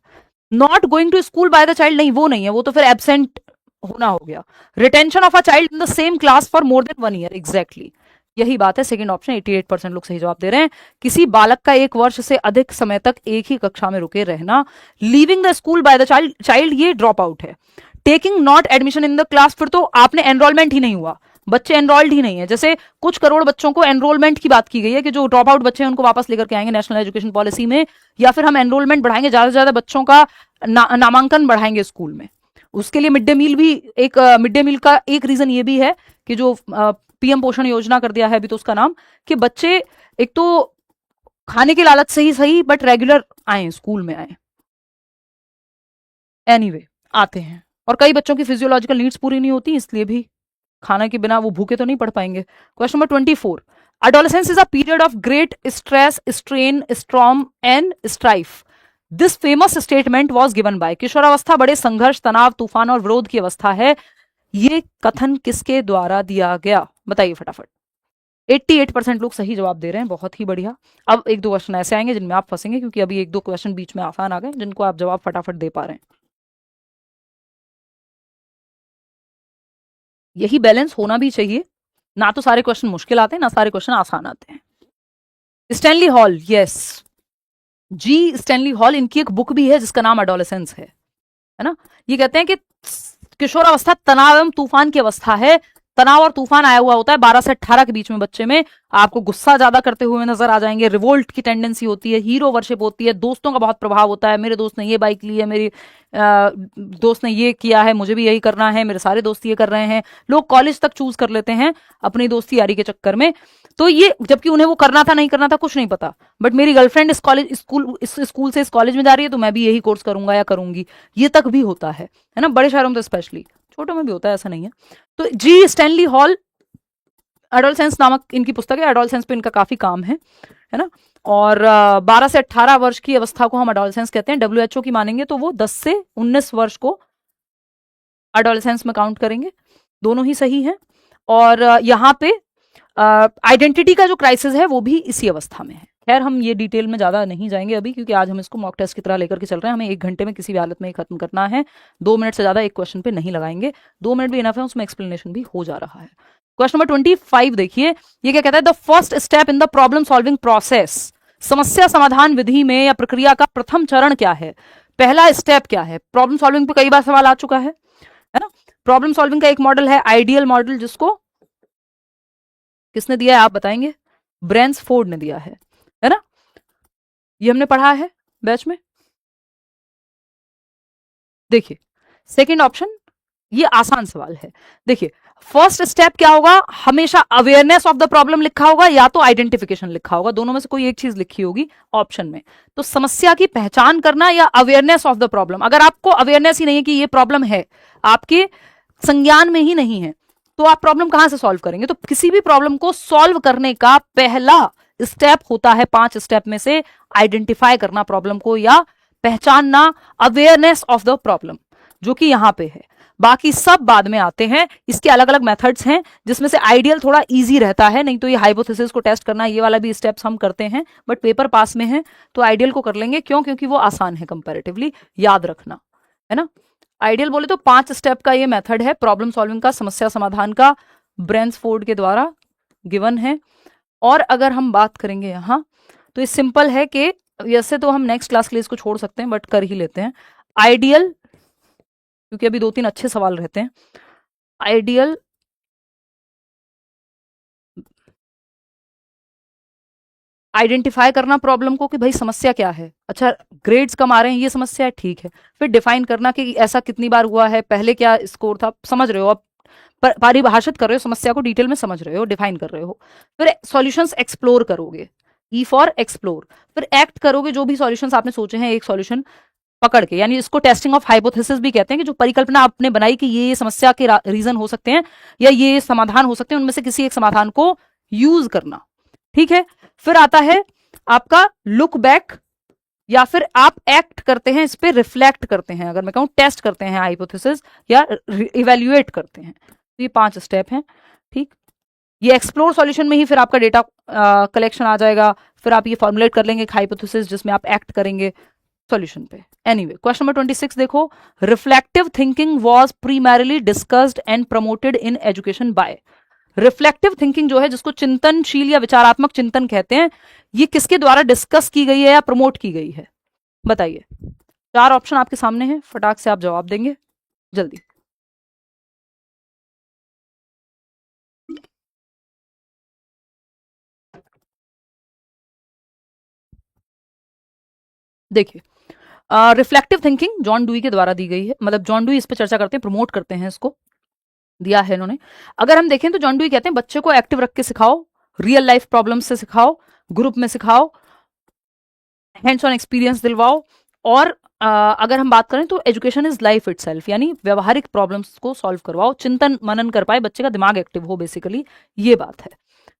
A: Not going to school by the child, नहीं वो नहीं है, वो तो फिर एबसेंट होना हो गया। Retention of a child in the same class for more than 1 year, exactly यही बात है। सेकंड ऑप्शन 88% लोग सही जवाब दे रहे हैं। किसी बालक का 1 वर्ष से अधिक समय तक एक ही कक्षा में रुके रहना। Leaving the school by the child ये ड्रॉप आउट है। Taking not admission in the class, फिर तो आपने एनरोलमेंट ही नहीं हुआ, बच्चे एनरोल्ड ही नहीं है। जैसे कुछ करोड़ बच्चों को एनरोलमेंट की बात की गई है कि जो ड्रॉप आउट बच्चे हैं उनको वापस लेकर के आएंगे नेशनल एजुकेशन पॉलिसी में, या फिर हम एनरोलमेंट बढ़ाएंगे, ज्यादा से ज्यादा बच्चों का नामांकन बढ़ाएंगे स्कूल में। उसके लिए मिड डे मील भी एक, मिड डे मील का एक रीजन ये भी है कि जो पीएम पोषण योजना कर दिया है अभी तो उसका नाम, कि बच्चे एक तो खाने की लालच से ही सही बट रेगुलर आए, स्कूल में आए। एनीवे आते हैं, और कई बच्चों की फिजियोलॉजिकल नीड्स पूरी नहीं होती, इसलिए भी खाना के बिना वो भूखे तो नहीं पढ़ पाएंगे। Question number 24, adolescence is a period of great stress, strain, storm and strife. This famous statement was given by, किशोरावस्था बड़े संघर्ष, तनाव, तूफान और विरोध की अवस्था है, ये कथन किसके द्वारा दिया गया, बताइए फटाफट। 88% लोग सही जवाब दे रहे हैं, बहुत ही बढ़िया। अब 1-2 क्वेश्चन ऐसे आएंगे जिनमें आप फंसेंगे, क्योंकि अभी 1-2 क्वेश्चन बीच में आसान आ गए जिनको आप जवाब फटाफट दे पा रहे हैं। यही बैलेंस होना भी चाहिए, ना तो सारे क्वेश्चन मुश्किल आते हैं ना सारे क्वेश्चन आसान आते हैं। स्टैनली हॉल, यस जी, स्टैनली हॉल, इनकी एक बुक भी है जिसका नाम एडोलेसेंस है ना। ये कहते हैं कि किशोरावस्था तनाव एवं तूफान की अवस्था है। तनाव और तूफान आया हुआ होता है 12 से 18 के बीच में बच्चे में। आपको गुस्सा ज्यादा करते हुए नजर आ जाएंगे, रिवोल्ट की टेंडेंसी होती है, हीरो वर्शिप होती है, दोस्तों का बहुत प्रभाव होता है, मेरे दोस्त ने ये बाइक ली है, मेरी दोस्त ने ये किया है, मुझे भी यही करना है, मेरे सारे दोस्त ये कर रहे हैं। लोग कॉलेज तक चूज कर लेते हैं अपनी दोस्ती यारी के चक्कर में, तो ये जबकि उन्हें वो करना था नहीं करना था कुछ नहीं पता, बट मेरी गर्लफ्रेंड इस स्कूल से इस कॉलेज में जा रही है तो मैं भी यही कोर्स करूंगा या करूंगी, ये तक भी होता है ना, बड़े शहरों में तो स्पेशली, छोटों में भी होता है, ऐसा नहीं है। तो जी स्टैनली हॉल, एडोलसेंस नामक इनकी पुस्तक है, एडोलसेंस पे इनका काफी काम है ना। और 12 से 18 वर्ष की अवस्था को हम एडोलसेंस कहते हैं। WHO की मानेंगे तो वो 10 से 19 वर्ष को एडोलसेंस में काउंट करेंगे, दोनों ही सही हैं। और यहाँ पे आइडेंटिटी का जो क्राइसिस है वो भी इसी अवस्था में है। खैर हम ये डिटेल में ज्यादा नहीं जाएंगे अभी, क्योंकि आज हम इसको मॉक टेस्ट की तरह लेकर के चल रहे हैं, हमें 1 घंटे में किसी भी हालत में खत्म करना है। 2 मिनट से ज्यादा एक क्वेश्चन पे नहीं लगाएंगे, 2 मिनट भी इनफ है, उसमें एक्सप्लेनेशन भी हो जा रहा है। क्वेश्चन नंबर 25 देखिए, ये क्या कहता है, the first step in the problem solving process, समस्या समाधान विधि में या प्रक्रिया का प्रथम चरण क्या है, पहला स्टेप क्या है। प्रॉब्लम सॉल्विंग पे कई बार सवाल आ चुका है ना। प्रॉब्लम सॉल्विंग का एक मॉडल है आइडियल मॉडल, जिसको किसने दिया है आप बताएंगे, ब्रेन्सफोर्ड ने दिया है ना, ये हमने पढ़ा है बैच में। देखिए सेकंड ऑप्शन, ये आसान सवाल है। देखिए फर्स्ट स्टेप क्या होगा, हमेशा अवेयरनेस ऑफ द प्रॉब्लम लिखा होगा या तो आइडेंटिफिकेशन लिखा होगा, दोनों में से कोई एक चीज लिखी होगी ऑप्शन में। तो समस्या की पहचान करना या अवेयरनेस ऑफ द प्रॉब्लम, अगर आपको अवेयरनेस ही नहीं है कि ये प्रॉब्लम है, आपके संज्ञान में ही नहीं है, तो आप प्रॉब्लम कहां से सॉल्व करेंगे। तो किसी भी प्रॉब्लम को सॉल्व करने का पहला स्टेप होता है 5 स्टेप में से आइडेंटिफाई करना प्रॉब्लम को या पहचानना, अवेयरनेस ऑफ द प्रॉब्लम, जो कि यहां पे है। बाकी सब बाद में आते हैं, इसके अलग अलग मेथड्स हैं, जिसमें से आइडियल थोड़ा इजी रहता है, नहीं तो ये हाइपोथेसिस को टेस्ट करना, ये वाला भी स्टेप्स हम करते हैं, बट पेपर पास में है तो आइडियल को कर लेंगे। क्यों, क्योंकि वो आसान है कंपैरेटिवली, याद रखना है ना। आइडियल बोले तो 5 स्टेप का ये मेथड है प्रॉब्लम सॉल्विंग का, समस्या समाधान का, ब्रेन्सफोर्ड के द्वारा गिवन है। और अगर हम बात करेंगे यहाँ तो ये सिंपल है कि वैसे तो हम नेक्स्ट क्लास के लिए इसको छोड़ सकते हैं, बट कर ही लेते हैं। आइडियल, क्योंकि अभी 2-3 अच्छे सवाल रहते हैं। आइडियल आइडेंटिफाई करना प्रॉब्लम को कि भाई समस्या क्या है, अच्छा ग्रेड्स कम आ रहे हैं ये समस्या है, ठीक है। फिर डिफाइन करना कि ऐसा कितनी बार हुआ है, पहले क्या स्कोर था, समझ रहे हो आप, परिभाषित कर रहे हो समस्या को, डिटेल में समझ रहे हो, डिफाइन कर रहे हो। फिर सॉल्यूशंस एक्सप्लोर करोगे, ई फॉर एक्सप्लोर। फिर एक्ट करोगे, जो भी सॉल्यूशंस आपने सोचे हैं एक सॉल्यूशन पकड़ के, यानी इसको टेस्टिंग ऑफ हाइपोथेसिस भी कहते हैं, कि जो परिकल्पना आपने बनाई कि ये समस्या के रीजन हो सकते हैं या ये समाधान हो सकते हैं, उनमें से किसी एक समाधान को यूज करना, ठीक है। फिर आता है आपका लुक बैक, या फिर आप एक्ट करते हैं, इस पे रिफ्लेक्ट करते हैं, अगर मैं कहूं टेस्ट करते हैं हाइपोथेसिस, या इवेल्युएट करते हैं। तो ये 5 स्टेप हैं, ठीक। ये एक्सप्लोर सॉल्यूशन में ही फिर आपका डेटा कलेक्शन आ जाएगा, फिर आप ये फॉर्मुलेट कर लेंगे हाइपोथेसिस जिसमें आप एक्ट करेंगे सॉल्यूशन पे। एनीवे, क्वेश्चन नंबर 26 देखो, reflective thinking was primarily discussed and promoted in education by. Reflective thinking जो है, जिसको चिंतनशील या विचारात्मक चिंतन कहते हैं, ये किसके द्वारा डिस्कस की गई है या प्रमोट की गई है, बताइए। 4 ऑप्शन आपके सामने हैं, फटाक से आप जवाब देंगे जल्दी। देखिए, रिफ्लेक्टिव थिंकिंग जॉन डुई के द्वारा दी गई है, मतलब जॉन डुई इस पे चर्चा करते हैं, प्रमोट करते हैं, इसको दिया है इन्होंने। अगर हम देखें तो जॉन डुई कहते हैं बच्चे को एक्टिव रख के सिखाओ, रियल लाइफ प्रॉब्लम से सिखाओ, ग्रुप में सिखाओ, हैंड्स ऑन एक्सपीरियंस दिलवाओ, और अगर हम बात करें तो एजुकेशन इज लाइफ इटसेल्फ, यानी व्यवहारिक प्रॉब्लम्स को सॉल्व करवाओ, चिंतन मनन कर पाए, बच्चे का दिमाग एक्टिव हो, बेसिकली ये बात है,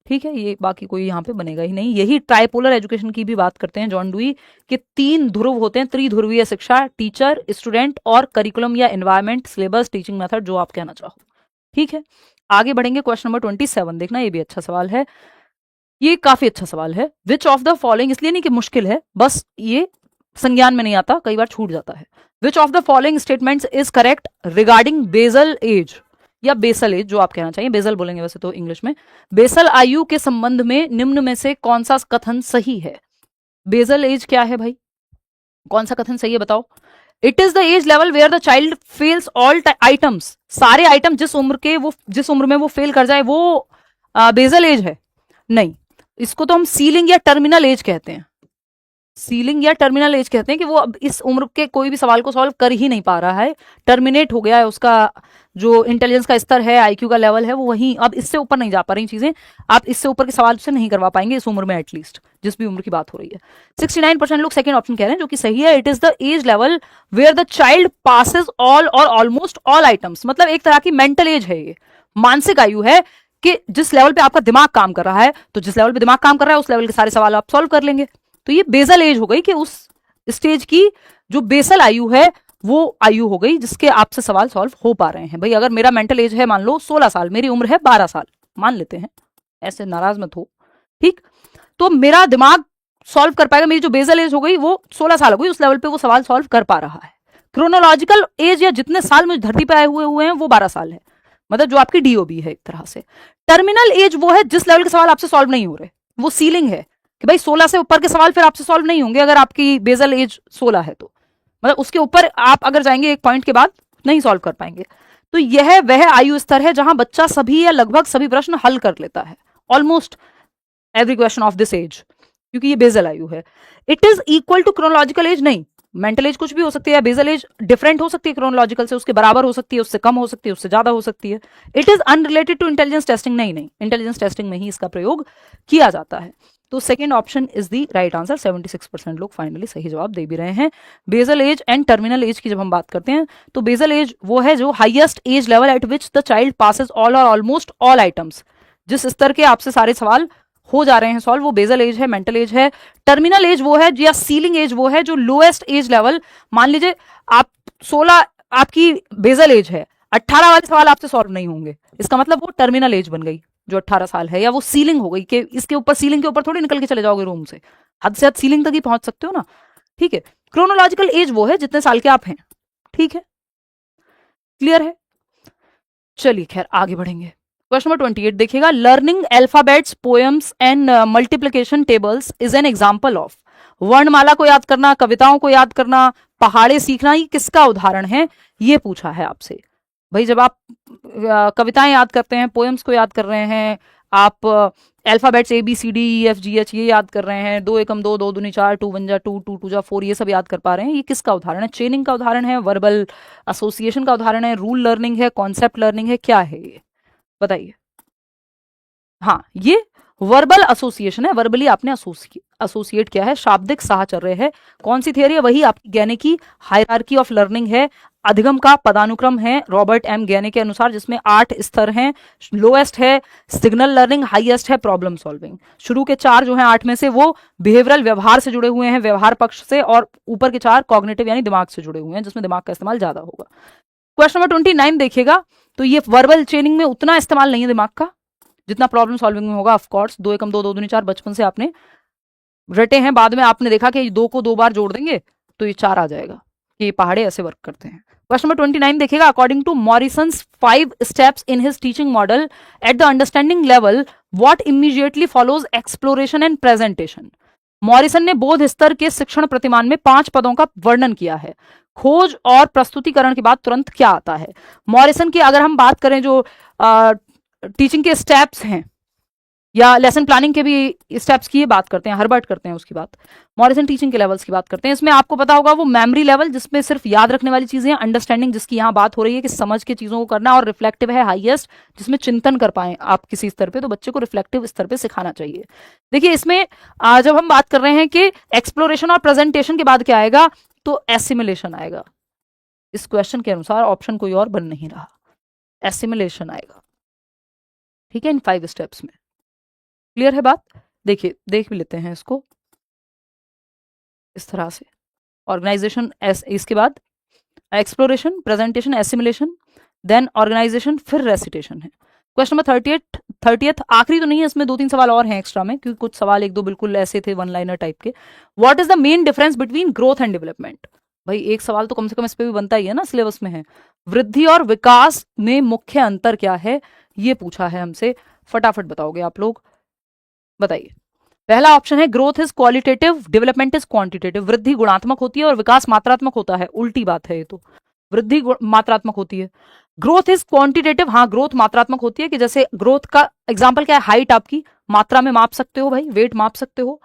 A: ठीक है। ये बाकी कोई यहाँ पे बनेगा ही नहीं। यही ट्राइपोलर एजुकेशन की भी बात करते हैं जॉन डुई, कि 3 ध्रुव होते हैं, त्रिध्रुवीय शिक्षा, टीचर, स्टूडेंट और करिकुलम या एनवायरमेंट, सिलेबस, टीचिंग मेथड, जो आप कहना चाहो, ठीक है। आगे बढ़ेंगे, क्वेश्चन नंबर 27 देखना, ये भी अच्छा सवाल है, ये काफी अच्छा सवाल है। विच ऑफ द फॉलोइंग, इसलिए नहीं कि मुश्किल है, बस ये संज्ञान में नहीं आता, कई बार छूट जाता है। Which of the following statements is correct regarding basal age, या बेसल एज जो आप कहना चाहिए, बेसल बोलेंगे वैसे तो इंग्लिश में। बेसल आयु के संबंध में निम्न में से कौन सा कथन सही है। बेसल एज क्या है भाई, कौन सा कथन सही है बताओ। It is the age level where the child fails all items, सारे आइटम जिस उम्र में वो फेल कर जाए, वो बेसल एज है नहीं। इसको तो हम सीलिंग या टर्मिनल एज कहते हैं, सीलिंग या टर्मिनल एज कहते हैं, कि वो अब इस उम्र के कोई भी सवाल को सॉल्व कर ही नहीं पा रहा है, टर्मिनेट हो गया है, उसका जो इंटेलिजेंस का स्तर है, आईक्यू का लेवल है, वो वहीं, अब इससे ऊपर नहीं जा पा रही चीजें, आप इससे ऊपर के सवाल से नहीं करवा पाएंगे इस उम्र में, एटलीस्ट जिस भी उम्र की बात हो रही है। 69% लोग सेकंड ऑप्शन कह रहे हैं, जो कि सही है। It is the age level where the child passes all और ऑलमोस्ट ऑल आइटम्स, मतलब एक तरह की मेंटल एज है, ये मानसिक आयु है, कि जिस लेवल पे आपका दिमाग काम कर रहा है, तो जिस लेवल पे दिमाग काम कर रहा है उस लेवल के सारे सवाल आप सॉल्व कर लेंगे। तो ये बेसल एज हो गई, कि उस स्टेज की जो बेसल आयु है वो आयु हो गई जिसके आपसे सवाल सॉल्व हो पा रहे हैं। भाई अगर मेरा मेंटल एज है मान लो 16 साल, मेरी उम्र है 12 साल, मान लेते हैं, ऐसे नाराज मत हो, ठीक। तो मेरा दिमाग सॉल्व कर पाएगा, मेरी जो बेसल एज हो गई वो 16 साल हो गई, उस लेवल पे वो सवाल सॉल्व कर पा रहा है। क्रोनोलॉजिकल एज, या जितने साल मुझे धरती पे आए हुए हैं, वो 12 साल है, मतलब जो आपकी डीओबी है एक तरह से। टर्मिनल एज वो है जिस लेवल के सवाल आपसे सॉल्व नहीं हो रहे, वो सीलिंग है, कि भाई 16 से ऊपर के सवाल फिर आपसे सॉल्व नहीं होंगे, अगर आपकी बेसल एज 16 है तो, मतलब उसके ऊपर आप अगर जाएंगे एक पॉइंट के बाद नहीं सॉल्व कर पाएंगे। तो यह वह आयु स्तर है जहां बच्चा सभी या लगभग सभी प्रश्न हल कर लेता है, almost every question of this age, क्योंकि ये बेसल आयु है। It is equal to chronological age नहीं, मेंटल एज कुछ भी हो सकती है, बेसल एज डिफरेंट हो सकती है क्रोनोलॉजिकल से, उसके बराबर हो सकती है, उससे कम हो सकती है, उससे ज्यादा हो सकती है। It is unrelated to intelligence testing नहीं, इंटेलिजेंस टेस्टिंग में ही इसका प्रयोग किया जाता है। तो second option is the right answer. 76% लोग फाइनली सही जवाब दे भी रहे हैं। Basal age and terminal age की जब हम बात करते हैं, तो बेसल एज वो है जो highest age level at which the child passes all और ऑलमोस्ट ऑल आइटम्स, जिस स्तर के आपसे सारे सवाल हो जा रहे हैं सॉल्व, वो बेसल एज है, मेंटल एज है। टर्मिनल एज वो है, या सीलिंग एज वो है, जो लोएस्ट एज लेवल, मान लीजिए आप 16 आपकी बेसल एज है, 18 वाले सवाल आपसे सॉल्व नहीं होंगे, इसका मतलब वो टर्मिनल एज बन गई जो 18 साल है, या वो सीलिंग हो गई, कि इसके ऊपर, सीलिंग के ऊपर थोड़ी निकल के चले जाओगे रूम से, हद से हद सीलिंग तक ही पहुंच सकते हो ना, ठीक है। क्रोनोलॉजिकल एज वो है जितने साल के आप हैं, ठीक है, क्लियर है। चलिए खैर आगे बढ़ेंगे। क्वेश्चन नंबर 28 देखिएगा, learning alphabets, poems and multiplication tables is an example of. वर्णमाला को याद करना, कविताओं को याद करना, पहाड़े सीखना, ये किसका उदाहरण है, ये पूछा है आपसे। भाई जब आप कविताएं याद करते हैं, पोएम्स को याद कर रहे हैं, आप अल्फाबेट्स ABCDEFGH ये याद कर रहे हैं, 2 एकम 2, 2 दूनी 4, 2 वन जा 2, 2 टू जा 4, ये सब याद कर पा रहे हैं, ये किसका उदाहरण है। चेनिंग का उदाहरण है, वर्बल एसोसिएशन का उदाहरण है, रूल लर्निंग है, कॉन्सेप्ट लर्निंग है, क्या है ये बताइए। हाँ, ये वर्बल एसोसिएशन है, वर्बली आपने एसोसिएट किया है, शाब्दिक साहचर्य है। कौन सी थियरी है, वही आपकी ज्ञानिकी हायरार्की ऑफ लर्निंग है, अधिगम का पदानुक्रम है रॉबर्ट एम गैने के अनुसार, जिसमें 8 स्तर हैं। लोएस्ट है सिग्नल लर्निंग, हाईएस्ट है प्रॉब्लम सॉल्विंग। शुरू के 4 जो हैं 8 में से वो बिहेवियरल व्यवहार से जुड़े हुए हैं, व्यवहार पक्ष से, और ऊपर के 4 कॉग्निटिव यानी दिमाग से जुड़े हुए हैं, जिसमें दिमाग का इस्तेमाल ज्यादा होगा। क्वेश्चन नंबर 29 देखिएगा, तो ये वर्बल चेनिंग में उतना इस्तेमाल नहीं है दिमाग का जितना प्रॉब्लम सॉल्विंग में होगा। ऑफकोर्स 2 एकम 2 2 दूनी 4 बचपन से आपने रटे हैं, बाद में आपने देखा कि 2 को 2 बार जोड़ देंगे तो ये 4 आ जाएगा, कि ये पहाड़े ऐसे वर्क करते हैं। क्वेश्चन नंबर 29 देखिएगा, according to Morrison's 5 steps in his teaching model at the understanding level what immediately follows exploration and presentation. Morrison ने बोध स्तर के शिक्षण प्रतिमान में 5 पदों का वर्णन किया है। खोज और प्रस्तुतिकरण के बाद तुरंत क्या आता है? मॉरिसन की अगर हम बात करें जो टीचिंग के स्टेप्स हैं या लेसन प्लानिंग के भी स्टेप्स की बात करते हैं, हर्बर्ट करते हैं उसकी बात, मॉरिसन टीचिंग के लेवल्स की बात करते हैं। इसमें आपको पता होगा वो मेमोरी लेवल जिसमें सिर्फ याद रखने वाली चीजें हैं, अंडरस्टैंडिंग जिसकी यहाँ बात हो रही है कि समझ के चीजों को करना, और रिफ्लेक्टिव है हाईएस्ट जिसमें चिंतन कर पाए आप किसी स्तर पे, तो बच्चे को रिफ्लेक्टिव स्तर पे सिखाना चाहिए। देखिए इसमें जब हम बात कर रहे हैं कि एक्सप्लोरेशन और प्रेजेंटेशन के बाद क्या आएगा, तो एसिमिलेशन आएगा। इस क्वेश्चन के अनुसार ऑप्शन कोई और बन नहीं रहा, एसिमिलेशन आएगा। ठीक है, इन 5 स्टेप्स में। क्लियर है बात? देखिए देख भी लेते हैं इसको इस तरह से। ऑर्गेनाइजेशन, इसके बाद exploration, presentation, assimilation, then organisation, फिर रेसिटेशन है। क्वेश्चन नंबर 30th आखिरी तो नहीं है, इसमें 2-3 सवाल और हैं एक्स्ट्रा में, क्योंकि कुछ सवाल 1-2 बिल्कुल ऐसे थे वन लाइनर टाइप के। What is the main difference between growth and development? भाई एक सवाल तो कम से कम इस पे भी बनता ही है ना, सिलेबस में है। वृद्धि और विकास में मुख्य अंतर क्या है, ये पूछा है हमसे। फटाफट बताओगे आप लोग, बताइए। पहला ऑप्शन है growth is qualitative, development is quantitative. वृद्धि गुणात्मक होती है और विकास मात्रात्मक होता है, उल्टी बात है ये तो। वृद्धि मात्रात्मक होती है, ग्रोथ इज क्वांटिटेटिव। हाँ, ग्रोथ मात्रात्मक होती है, कि जैसे ग्रोथ का एग्जांपल क्या है, हाइट आपकी मात्रा में माप सकते हो भाई, वेट माप सकते हो।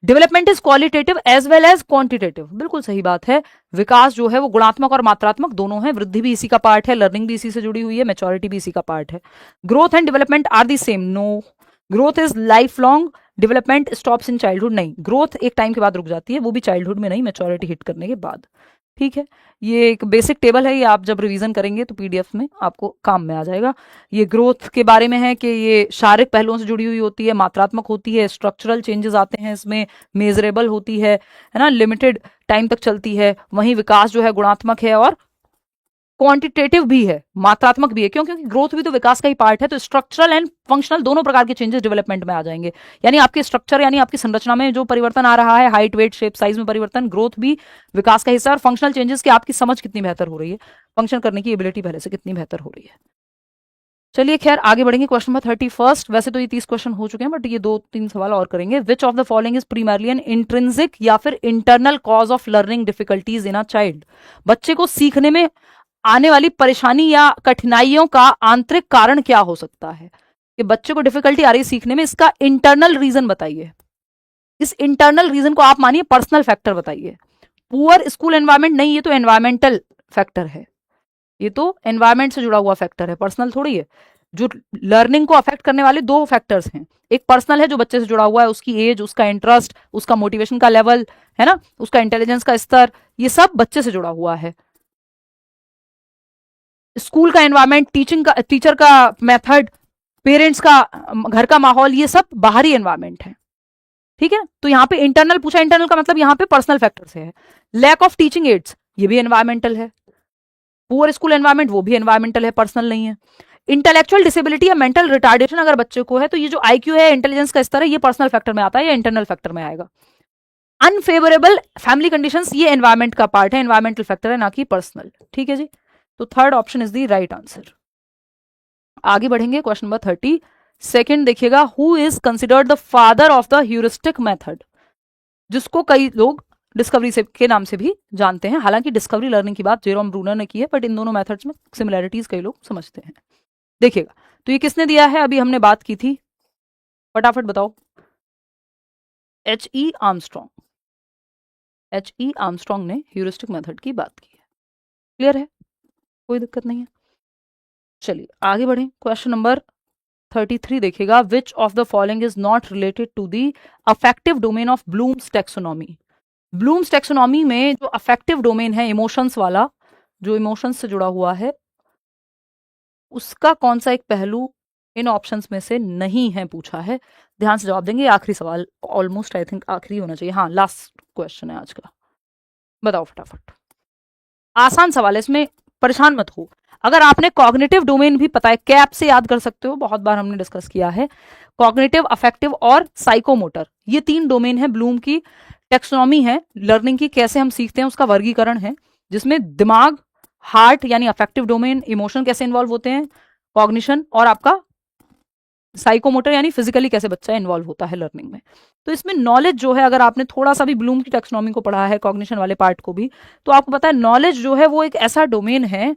A: Development is qualitative as well as quantitative, बिल्कुल सही बात है। विकास जो है वो गुणात्मक और मात्रात्मक दोनों है, वृद्धि भी इसी का पार्ट है, लर्निंग भी इसी से जुड़ी हुई है, मैच्योरिटी भी इसी का पार्ट है। Growth and development are the same? No. Growth is lifelong, development stops in childhood. नहीं, ग्रोथ एक टाइम के बाद रुक जाती है, वो भी चाइल्डहुड में नहीं, मैच्योरिटी हिट करने के बाद। ठीक है, ये एक बेसिक टेबल है, ये आप जब रिवीजन करेंगे तो पीडीएफ में आपको काम में आ जाएगा। ये ग्रोथ के बारे में है कि ये शारीरिक पहलुओं से जुड़ी हुई होती है, मात्रात्मक होती है, स्ट्रक्चरल चेंजेस आते हैं इसमें, मेजरेबल होती है ना, लिमिटेड टाइम तक चलती है। वहीं विकास जो है गुणात्मक है और क्वांटिटेटिव भी है, मात्रात्मक भी है। क्यों? क्योंकि ग्रोथ भी तो विकास का ही पार्ट है। तो स्ट्रक्चरल एंड फंक्शनल दोनों प्रकार के चेंजेस डेवलपमेंट में आ जाएंगे। यानी आपके स्ट्रक्चर यानी आपकी संरचना में जो परिवर्तन आ रहा है, हाइट, वेट, शेप, साइज में परिवर्तन, ग्रोथ भी विकास का हिस्सा। और फंक्शनल चेंजेस की आपकी समझ कितनी बेहतर हो रही है, फंक्शन करने की एबिलिटी पहले से कितनी बेहतर हो रही है। चलिए खैर आगे बढ़ेंगे। Question number 31। वैसे तो ये 30 क्वेश्चन हो चुके हैं, बट ये 2-3 सवाल और करेंगे। Which of the following is primarily an intrinsic या फिर internal cause of learning difficulties in a child? बच्चे को सीखने में आने वाली परेशानी या कठिनाइयों का आंतरिक कारण क्या हो सकता है, कि बच्चे को डिफिकल्टी आ रही है सीखने में, इसका इंटरनल रीजन बताइए। इस इंटरनल रीजन को आप मानिए पर्सनल फैक्टर बताइए। पुअर स्कूल एनवायरमेंट नहीं, ये तो एनवायरमेंटल फैक्टर है, ये तो एनवायरमेंट से जुड़ा हुआ फैक्टर है, पर्सनल थोड़ी है। जो लर्निंग को अफेक्ट करने वाले 2 फैक्टर्स हैं, एक पर्सनल है जो बच्चे से जुड़ा हुआ है, उसकी एज, उसका इंटरेस्ट, उसका मोटिवेशन का लेवल है ना, उसका इंटेलिजेंस का स्तर, ये सब बच्चे से जुड़ा हुआ है। स्कूल का एनवायरमेंट, टीचर का मेथड, पेरेंट्स का, घर का माहौल, ये सब बाहरी एनवायरमेंट है। ठीक है, तो यहाँ पे इंटरनल पूछा, इंटरनल का मतलब यहाँ पे पर्सनल फैक्टर से है। लैक ऑफ टीचिंग एड्स, ये भी एनवायरमेंटल है। पुअर स्कूल एनवायरमेंट, वो भी एनवायरमेंटल है, पर्सनल नहीं है। इंटेलेक्चुअल डिसेबिलिटी या मेंटल रिटार्डेशन अगर बच्चे को है, तो ये जो आईक्यू है, इंटेलिजेंस का स्तर है, ये पर्सनल फैक्टर में आता है या इंटरनल फैक्टर में आएगा। अनफेवरेबल फैमिली कंडीशंस, ये एनवायरमेंट का पार्ट है, एनवायरमेंटल फैक्टर है, ना कि पर्सनल। ठीक है जी, तो 3rd option is the right answer. आगे बढ़ेंगे। क्वेश्चन नंबर 32 देखिएगा, who is considered the father of the heuristic method? जिसको कई लोग डिस्कवरी से के नाम से भी जानते हैं। हालांकि डिस्कवरी लर्निंग की बात जेरोम ब्रूनर ने की है, बट इन दोनों मेथड्स में सिमिलैरिटीज कई लोग समझते हैं। देखिएगा, तो ये किसने दिया है, अभी हमने बात की थी, फटाफट बताओ। H.E. आर्मस्ट्रॉन्ग। H.E. आर्मस्ट्रॉन्ग ने ह्यूरिस्टिक मेथड की बात की है। क्लियर है, कोई दिक्कत नहीं है। चलिए आगे बढ़ें। क्वेश्चन नंबर 33 देखिएगा, which of the following is not related to the affective domain of Bloom's taxonomy? Bloom's taxonomy में जो अफेक्टिव डोमेन है इमोशंस वाला, जो इमोशंस से जुड़ा हुआ है, उसका कौन सा एक पहलू इन ऑप्शंस में से नहीं है पूछा है। ध्यान से जवाब देंगे। आखिरी सवाल, ऑलमोस्ट आई थिंक आखिरी होना चाहिए, हाँ लास्ट क्वेश्चन है आज का। बताओ फटाफट। आसान सवाल है, इसमें परेशान मत हो। अगर आपने कॉग्निटिव डोमेन भी पता है, कैप से याद कर सकते हो, बहुत बार हमने डिस्कस किया है। कॉग्निटिव, अफेक्टिव और साइकोमोटर, ये 3 डोमेन है। ब्लूम की टेक्सोनॉमी है लर्निंग की, कैसे हम सीखते हैं उसका वर्गीकरण है, जिसमें दिमाग, हार्ट यानी अफेक्टिव डोमेन, इमोशन कैसे इन्वॉल्व होते हैं, कॉग्निशन, और आपका साइकोमोटर यानी फिजिकली कैसे बच्चा इन्वॉल्व होता है लर्निंग में। तो इसमें नॉलेज जो है, अगर आपने थोड़ा सा भी ब्लूम की टेक्सोनॉमी को पढ़ा है, कॉग्निशन वाले पार्ट को भी, तो आपको पता है नॉलेज जो है वो एक ऐसा डोमेन है,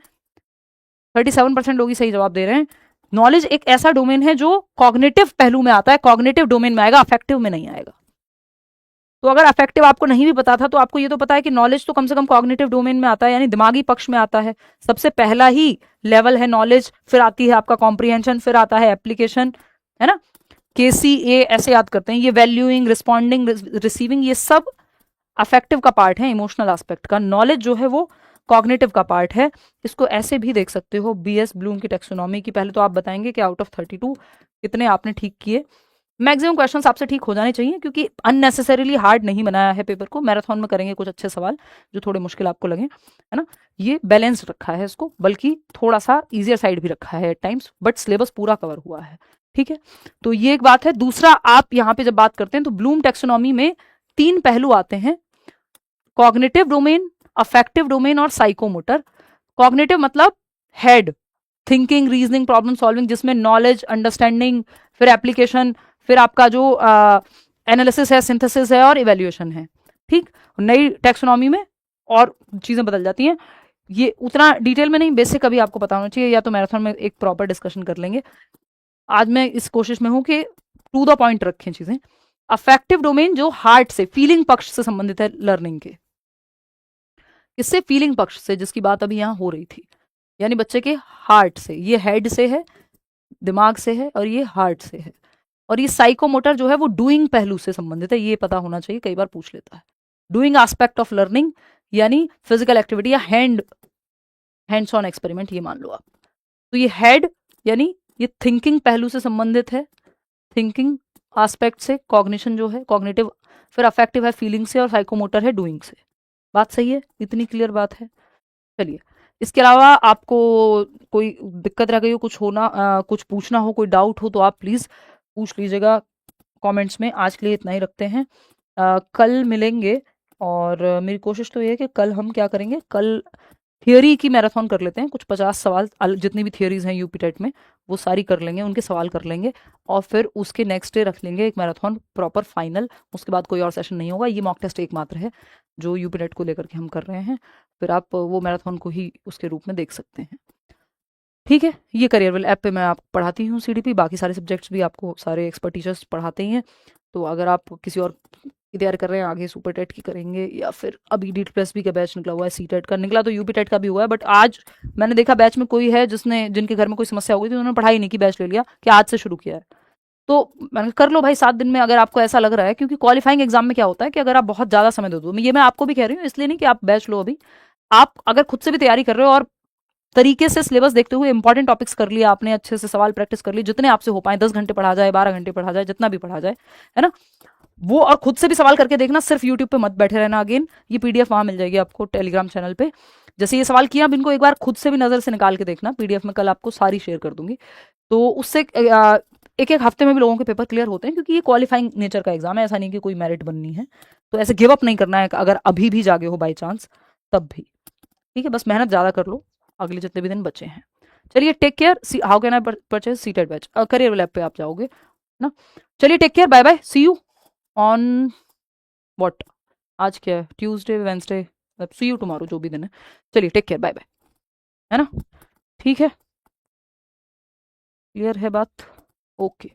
A: 37% लोग ही सही जवाब दे रहे हैं। नॉलेज एक ऐसा डोमेन है जो कॉग्निटिव पहलू में आता है, कॉग्निटिव डोमेन में आएगा, अफेक्टिव में नहीं आएगा। तो अगर अफेक्टिव आपको नहीं भी पता था, तो आपको ये तो पता है कि नॉलेज तो कम से कम कॉग्निटिव डोमेन में आता है, यानी दिमागी पक्ष में आता है। सबसे पहला ही लेवल है नॉलेज, फिर आती है आपका कॉम्प्रिहेंशन, फिर आता है एप्लीकेशन, है ना। KCA ऐसे याद करते हैं। ये वैल्यूइंग, रिस्पॉन्डिंग, रिसीविंग, ये सब अफेक्टिव का पार्ट है, इमोशनल एस्पेक्ट का। नॉलेज जो है वो कॉग्निटिव का पार्ट है। इसको ऐसे भी देख सकते हो, BS ब्लूम की टेक्सोनॉमी की। पहले तो आप बताएंगे कि आउट ऑफ 32 कितने आपने ठीक किए। मैक्सिमम क्वेश्चंस आपसे ठीक हो जाने चाहिए, क्योंकि अननेसेसरीली हार्ड नहीं बनाया है पेपर को। मैराथन में करेंगे कुछ अच्छे सवाल जो थोड़े मुश्किल आपको लगे, है ना। ये बैलेंस रखा है इसको, बल्कि थोड़ा सा इजियर साइड भी रखा है एट टाइम्स, बट सिलेबस पूरा कवर हुआ है, ठीक है। तो ये एक बात है। दूसरा, आप यहाँ पे जब बात करते हैं तो ब्लूम टेक्सोनॉमी में 3 पहलू आते हैं, कॉग्निटिव डोमेन, अफेक्टिव डोमेन और साइकोमोटर। कॉग्निटिव मतलब head, thinking, reasoning, problem solving, जिसमें नॉलेज, अंडरस्टैंडिंग, फिर एप्लीकेशन, फिर आपका जो एनालिसिस है, सिंथेसिस है और इवेल्युएशन है, ठीक। नई टेक्सोनॉमी में और चीजें बदल जाती हैं। ये उतना डिटेल में नहीं, बेसिक अभी आपको पता होना चाहिए, या तो मैराथन में एक प्रॉपर डिस्कशन कर लेंगे। आज मैं इस कोशिश में हूं कि टू द पॉइंट रखें चीजें। अफेक्टिव डोमेन जो हार्ट से, फीलिंग पक्ष से संबंधित है लर्निंग के। किससे? फीलिंग पक्ष से, जिसकी बात अभी यहां हो रही थी, यानी बच्चे के हार्ट से। ये हेड से है, दिमाग से है, और ये हार्ट से है। और ये साइकोमोटर जो है वो डूइंग पहलू से संबंधित है, ये पता होना चाहिए, कई बार पूछ लेता है। डूइंग एस्पेक्ट ऑफ लर्निंग यानी फिजिकल एक्टिविटी या हैंड्स ऑन एक्सपेरिमेंट, ये मान लो आप। तो ये हेड यानी ये थिंकिंग पहलू से संबंधित है, थिंकिंग एस्पेक्ट से। कॉग्निशन जो है कॉग्निटिव, फिर अफेक्टिव है फीलिंग से, और साइकोमोटर है डूइंग से। बात सही है? इतनी क्लियर बात है। चलिए, इसके अलावा आपको कोई दिक्कत रह गई हो, कुछ होना कुछ पूछना हो, कोई डाउट हो, तो आप प्लीज पूछ लीजिएगा कमेंट्स में। आज के लिए इतना ही रखते हैं, कल मिलेंगे। और मेरी कोशिश तो ये है कि कल हम क्या करेंगे, कल थियोरी की मैराथन कर लेते हैं। कुछ 50 सवाल, जितनी भी थियोरीज हैं यूपी टेट में, वो सारी कर लेंगे, उनके सवाल कर लेंगे, और फिर उसके नेक्स्ट डे रख लेंगे एक मैराथन प्रॉपर फाइनल। उसके बाद कोई और सेशन नहीं होगा। ये मॉक टेस्ट एकमात्र है जो यूपी टेट को लेकर के हम कर रहे हैं। फिर आप वो मैराथन को ही उसके रूप में देख सकते हैं, ठीक है। ये करियरवेल ऐप पे मैं आपको पढ़ाती हूँ CDP, बाकी सारे सब्जेक्ट्स भी आपको सारे एक्सपर्ट टीचर्स पढ़ाते ही हैं। तो अगर आप किसी और की तैयारी कर रहे हैं, आगे सुपर टेट की करेंगे, या फिर अभी DPSB का बैच निकला हुआ है, CTET का निकला, तो यूपी टेट का भी हुआ है। बट आज मैंने देखा बैच में कोई है जिनके घर में कोई समस्या हो गई थी, उन्होंने पढ़ाई नहीं की, बैच ले लिया कि आज से शुरू किया है। तो मैंने कर लो भाई 7 दिन में, अगर आपको ऐसा लग रहा है। क्योंकि क्वालिफाइंग एग्जाम में क्या होता है कि अगर आप बहुत ज्यादा समय दे दो, ये मैं आपको भी कह रही हूँ, इसलिए नहीं कि आप बैच लो अभी, आप अगर खुद से भी तैयारी कर रहे हो और तरीके से सिलेबस देखते हुए इंपॉर्टेंट टॉपिक्स कर लिया आपने, अच्छे से सवाल प्रैक्टिस कर ली, जितने आपसे हो पाए, 10 घंटे पढ़ा जाए, 12 घंटे पढ़ा जाए, जितना भी पढ़ा जाए, है ना वो। और खुद से भी सवाल करके देखना, सिर्फ यूट्यूब पे मत बैठे रहना। अगेन ये PDF वहां मिल जाएगी आपको टेलीग्राम चैनल पे। जैसे ये सवाल किया, अब इनको एक बार खुद से भी नजर से निकाल के देखना। PDF में कल आपको सारी शेयर कर दूंगी। तो उससे एक एक हफ्ते में भी लोगों के पेपर क्लियर होते हैं, क्योंकि ये क्वालिफाइंग नेचर का एग्जाम है, ऐसा नहीं कि कोई मेरिट बननी है। तो ऐसे गिव अप नहीं करना है, अगर अभी भी जागे हो बाई चांस तब भी, ठीक है। बस मेहनत ज्यादा कर लो अगले जितने भी दिन बचे हैं। चलिए, take care. How can I purchase CTET batch? Career lab पे आप जाओगे ना। चलिए, take care, bye bye, see you on what, आज क्या है, Tuesday, Wednesday, see you tomorrow, जो भी दिन है। चलिए, टेक केयर, बाय बाय, है ना, ठीक है, क्लियर है बात? ओके।